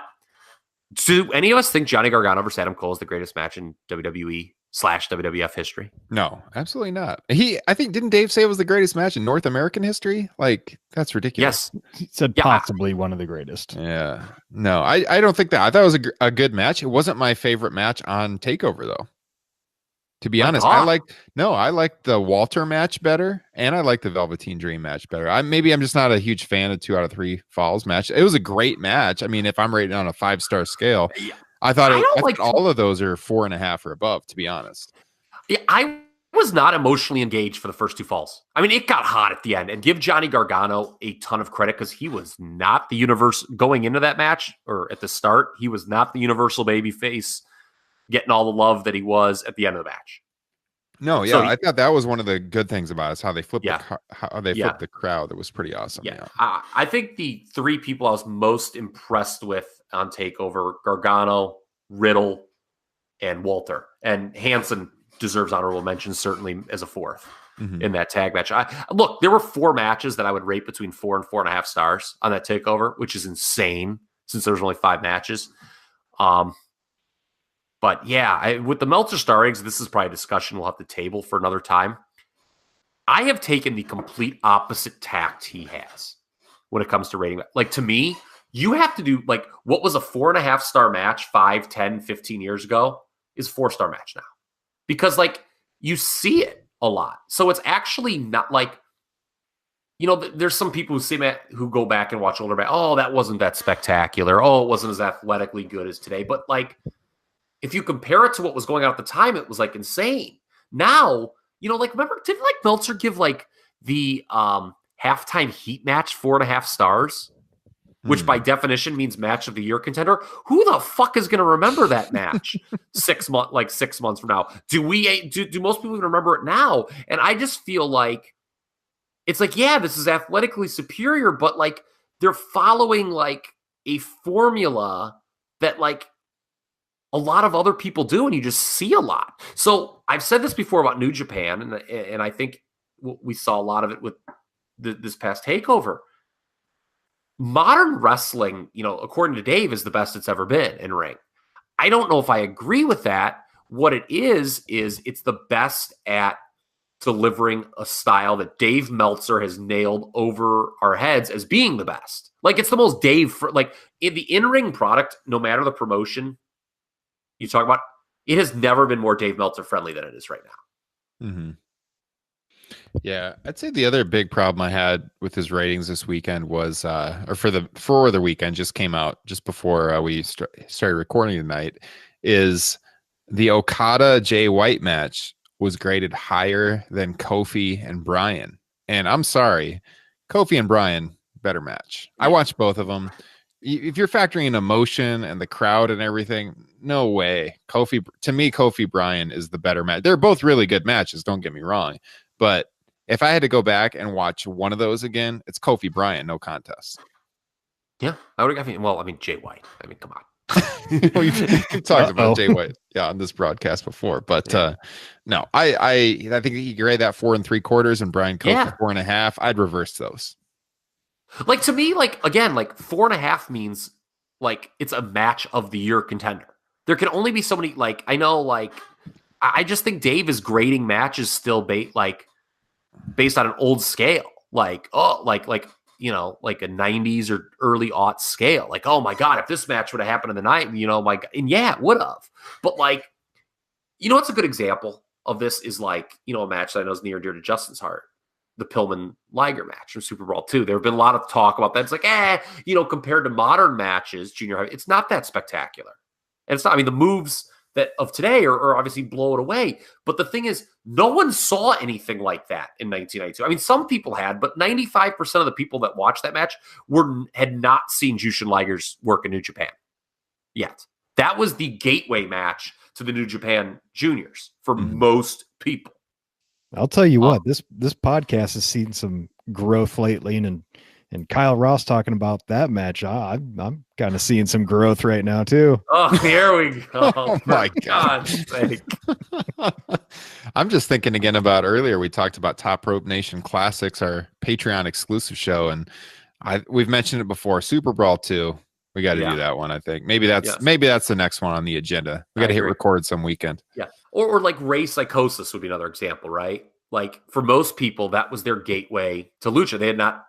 do any of us think Johnny Gargano versus Adam Cole is the greatest match in WWE WWF history. No, absolutely not. I think, didn't Dave say it was the greatest match in North American history? Like, that's ridiculous. Yes. He said possibly one of the greatest. Yeah. No, I don't think that. I thought it was a good match. It wasn't my favorite match on TakeOver, though. To be honest, I like the Walter match better, and I like the Velveteen Dream match better. I'm just not a huge fan of 2 out of 3 falls match. It was a great match. I mean, if I'm rating on a 5-star scale, I thought all of those are 4.5 or above, to be honest. Yeah, I was not emotionally engaged for the first 2 falls. I mean, it got hot at the end, and give Johnny Gargano a ton of credit because he was not the going into that match or at the start. He was not the universal babyface getting all the love that he was at the end of the match. No, yeah, so I thought that was one of the good things about it, is how they flipped flipped the crowd. That was pretty awesome. Yeah. I think the 3 people I was most impressed with on TakeOver: Gargano, Riddle, and Walter. And Hansen deserves honorable mention, certainly as a 4th in that tag match. Look, there were 4 matches that I would rate between 4 and 4.5 stars on that TakeOver, which is insane since there was only 5 matches. But yeah, with the Meltzer star ratings, this is probably a discussion we'll have to table for another time. I have taken the complete opposite tact he has when it comes to rating. Like, to me, you have to do, like, what was a 4.5 star match 5, 10, 15 years ago is a 4-star match now. Because, like, you see it a lot. So it's actually not like, you know, there's some people who go back and watch older match. Oh, that wasn't that spectacular. Oh, it wasn't as athletically good as today. But, like, if you compare it to what was going on at the time, it was like insane. Now, you know, like, remember, didn't like Meltzer give like the halftime heat match 4.5 stars, which by definition means match of the year contender? Who the fuck is going to remember that match 6 months from now? Do most people even remember it now? And I just feel like it's like, yeah, this is athletically superior, but like they're following like a formula that like a lot of other people do, and you just see a lot. So I've said this before about New Japan, and I think we saw a lot of it with this past TakeOver. Modern wrestling, you know, according to Dave, is the best it's ever been in ring. I don't know if I agree with that. What it is it's the best at delivering a style that Dave Meltzer has nailed over our heads as being the best. Like, it's the most Dave, like, in the in-ring product, no matter the promotion you talk about, it has never been more Dave Meltzer friendly than it is right now. Mm-hmm. Yeah, I'd say the other big problem I had with his ratings this weekend was, or for the weekend, just came out just before we started recording tonight, is the Okada Jay White match was graded higher than Kofi and Bryan. And I'm sorry, Kofi and Bryan, better match. I watched both of them. If you're factoring in emotion and the crowd and everything, no way. Kofi Bryan is the better match. They're both really good matches, don't get me wrong. But if I had to go back and watch one of those again, it's Kofi Bryan, no contest. Yeah, I mean, Jay White. I mean, come on. We've talked about Jay White, on this broadcast before, but no, I think he graded that 4 3/4 and Brian Kofi 4.5. I'd reverse those. Like, to me, like, again, like 4.5 means like it's a match of the year contender. There can only be so many. Like, I know, like, I just think Dave is grading matches still based on an old scale, like you know, like a 90s or early aughts scale. Like, oh my God, if this match would have happened in the night, you know, my God. And yeah, it would have. But like, you know, what's a good example of this is like, you know, a match that I know is near and dear to Justin's heart, the Pillman Liger match from Super Brawl 2. There have been a lot of talk about that. It's like, you know, compared to modern matches, junior high, it's not that spectacular. And it's not, I mean, the moves that of today are obviously blow it away. But the thing is, no one saw anything like that in 1992. I mean, some people had, but 95% of the people that watched that match had not seen Jushin Liger's work in New Japan yet. That was the gateway match to the New Japan juniors for most people. I'll tell you what, this podcast has seen some growth lately, and Kyle Ross talking about that match, I'm kind of seeing some growth right now too. Oh, here we go. Oh my God's sake. I'm just thinking again about earlier, we talked about Top Rope Nation Classics, our Patreon exclusive show, and we've mentioned it before, Super Brawl 2. We got to do that one, I think. Maybe that's the next one on the agenda. We got to hit record some weekend. Yeah. or like Ray Psychosis would be another example, right? Like for most people, that was their gateway to Lucha. They had not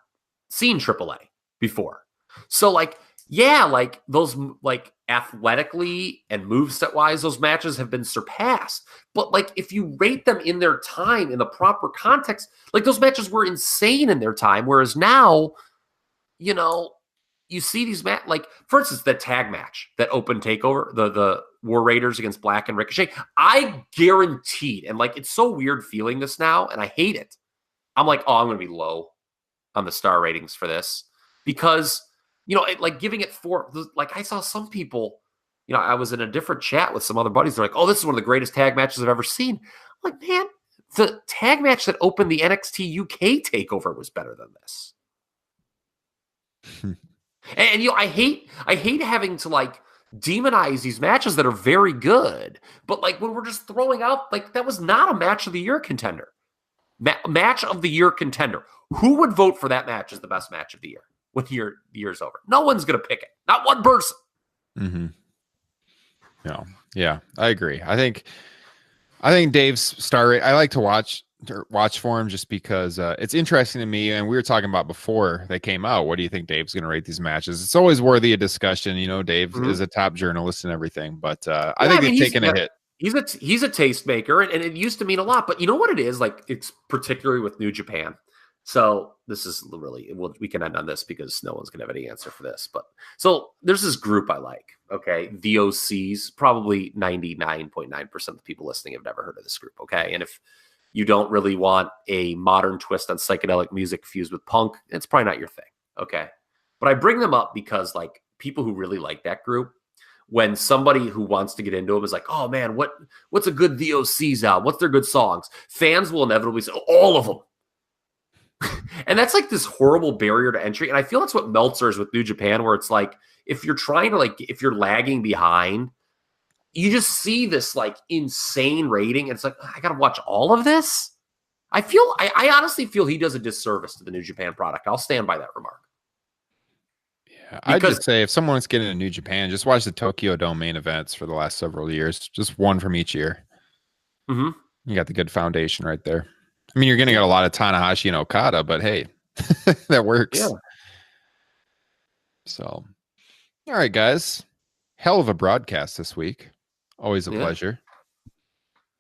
seen AAA before. So like, yeah, like those like athletically and moveset wise, those matches have been surpassed. But like if you rate them in their time in the proper context, like those matches were insane in their time. Whereas now, you know, you see these like for instance, the tag match that opened Takeover, the War Raiders against Black and Ricochet. I guaranteed, and like it's so weird feeling this now, and I hate it. I'm like, oh, I'm going to be low on the star ratings for this because. You know, like giving it 4, like I saw some people, you know, I was in a different chat with some other buddies. They're like, oh, this is one of the greatest tag matches I've ever seen. I'm like, man, the tag match that opened the NXT UK takeover was better than this. And, you know, I hate having to like demonize these matches that are very good. But like when we're just throwing out, like that was not a match of the year contender. Match of the year contender. Who would vote for that match as the best match of the year? When the year's over, no one's going to pick it. Not one person. Mm-hmm. No, yeah, I agree. I think Dave's star rate. I like to watch for him just because it's interesting to me. And we were talking about before they came out. What do you think Dave's going to rate these matches? It's always worthy of discussion. You know, Dave is a top journalist and everything, but I think they've taken a hit. He's a tastemaker, and it used to mean a lot. But you know what it is? Like it's particularly with New Japan. So this is really, we can end on this because no one's going to have any answer for this. But so there's this group I like, okay? VOCs, probably 99.9% of the people listening have never heard of this group, okay? And if you don't really want a modern twist on psychedelic music fused with punk, it's probably not your thing, okay? But I bring them up because like people who really like that group, when somebody who wants to get into them is like, oh man, what's a good VOCs album? What's their good songs? Fans will inevitably say, all of them. And that's like this horrible barrier to entry. And I feel that's what Meltzer is with New Japan, where it's like, if you're trying to like, if you're lagging behind, you just see this like insane rating. And it's like, I got to watch all of this. I honestly feel he does a disservice to the New Japan product. I'll stand by that remark. Yeah, I'd just say if someone's getting into New Japan, just watch the Tokyo Dome main events for the last several years. Just one from each year. Mm-hmm. You got the good foundation right there. I mean, you're going to get a lot of Tanahashi and Okada, but hey, that works. Yeah. So, all right, guys. Hell of a broadcast this week. Always a pleasure.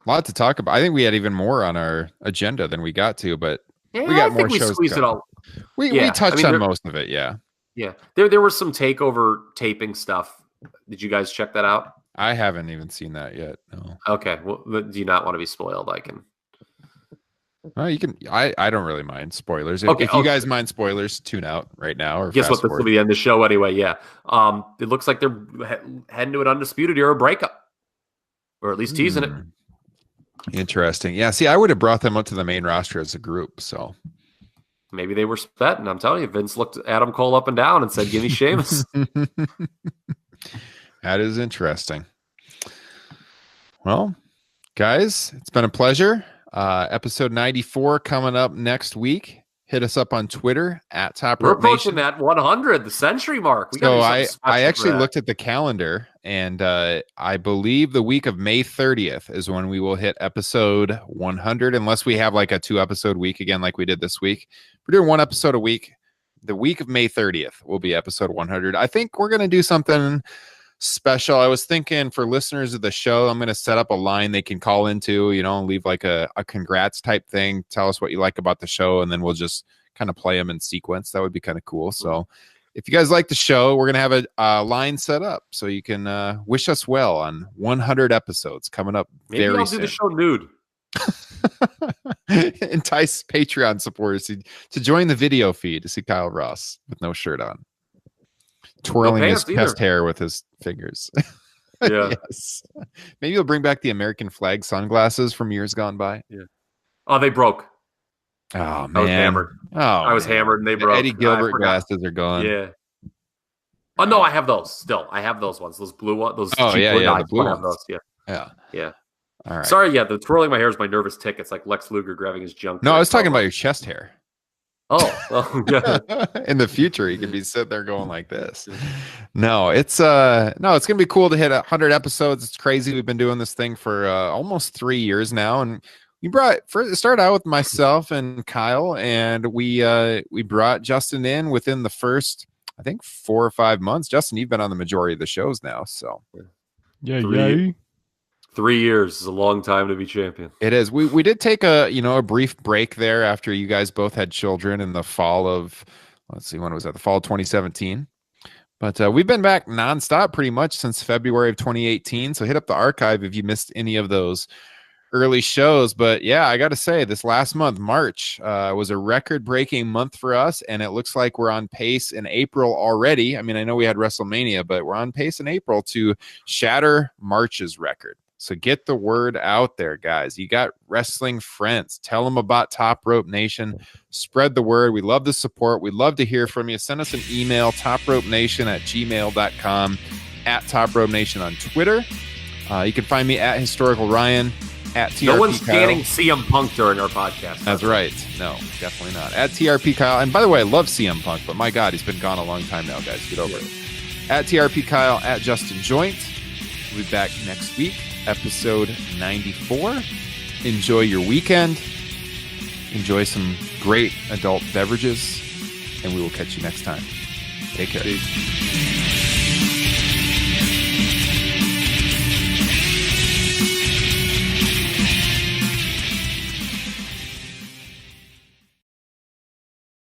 A lot to talk about. I think we had even more on our agenda than we got to, but we got more shows. We touched on most of it. Yeah. Yeah. There was some takeover taping stuff. Did you guys check that out? I haven't even seen that yet. No. Okay. Well, do you not want to be spoiled? I can. Well, you can. I don't really mind spoilers. If you guys mind spoilers, tune out right now. Or guess what? This will be the end of the show anyway. Yeah. It looks like they're heading to an Undisputed Era breakup, or at least teasing it. Interesting. Yeah. See, I would have brought them up to the main roster as a group. So maybe they were spetting. I'm telling you, Vince looked Adam Cole up and down and said, "Give me Sheamus." That is interesting. Well, guys, it's been a pleasure. Episode 94 coming up next week. Hit us up on Twitter at Top Rope Nation. We're approaching that 100, the century mark. So I actually looked at the calendar, and I believe the week of May 30th is when we will hit episode 100, unless we have like a 2-episode week again like we did this week. We're doing 1 episode a week. The week of May 30th will be episode 100. I think we're going to do something special. I was thinking for listeners of the show, I'm going to set up a line they can call into, and leave like a congrats type thing. Tell us what you like about the show, and then we'll just kind of play them in sequence. That would be kind of cool. So if you guys like the show, we're going to have a line set up so you can wish us well on 100 episodes coming up. Maybe I'll do the show nude. Entice Patreon supporters to join the video feed to see Kyle Ross with no shirt on, twirling his chest hair with his fingers. Yeah. Yes. Maybe he'll bring back the American flag sunglasses from years gone by. Yeah. Oh, they broke. Oh, man. I was hammered. I was hammered and they broke. Eddie Gilbert glasses are gone. Yeah. Oh, no, I have those still. I have those ones. Those blue ones. Those the blue ones. Those. Yeah. Yeah. All right. Sorry, the twirling my hair is my nervous tick. It's like Lex Luger grabbing his junk. No, I was talking about your chest hair. In the future, he could be sitting there going like this. No, it's gonna be cool to hit 100 episodes. It's crazy. We've been doing this thing for almost 3 years now, and we started out with myself and Kyle, and we brought Justin in within the first, I think, 4 or 5 months. Justin, you've been on the majority of the shows now, so Yeah. 3 years is a long time to be champion. it is. We did take a brief break there after you guys both had children in the fall of, let's see, when was that? The fall of 2017. But we've been back nonstop pretty much since February of 2018. So hit up the archive if you missed any of those early shows. But yeah, I got to say, this last month, March, was a record-breaking month for us, and it looks like we're on pace in April already. I mean, I know we had WrestleMania, but we're on pace in April to shatter March's record. So get the word out there, guys. You got wrestling friends. Tell them about Top Rope Nation. Spread the word. We love the support. We'd love to hear from you. Send us an email, topropenation@gmail.com, at Top Rope Nation on Twitter. You can find me at Historical Ryan, at TRP No one's Kyle. scanning CM Punk during our podcast. That's right. No, definitely not. At TRP Kyle. And by the way, I love CM Punk, but my God, he's been gone a long time now, guys. Get over it. At TRP Kyle, at Justin Joint. We'll be back next week, episode 94. Enjoy your weekend. Enjoy some great adult beverages, and we will catch you next time. Take care. Peace.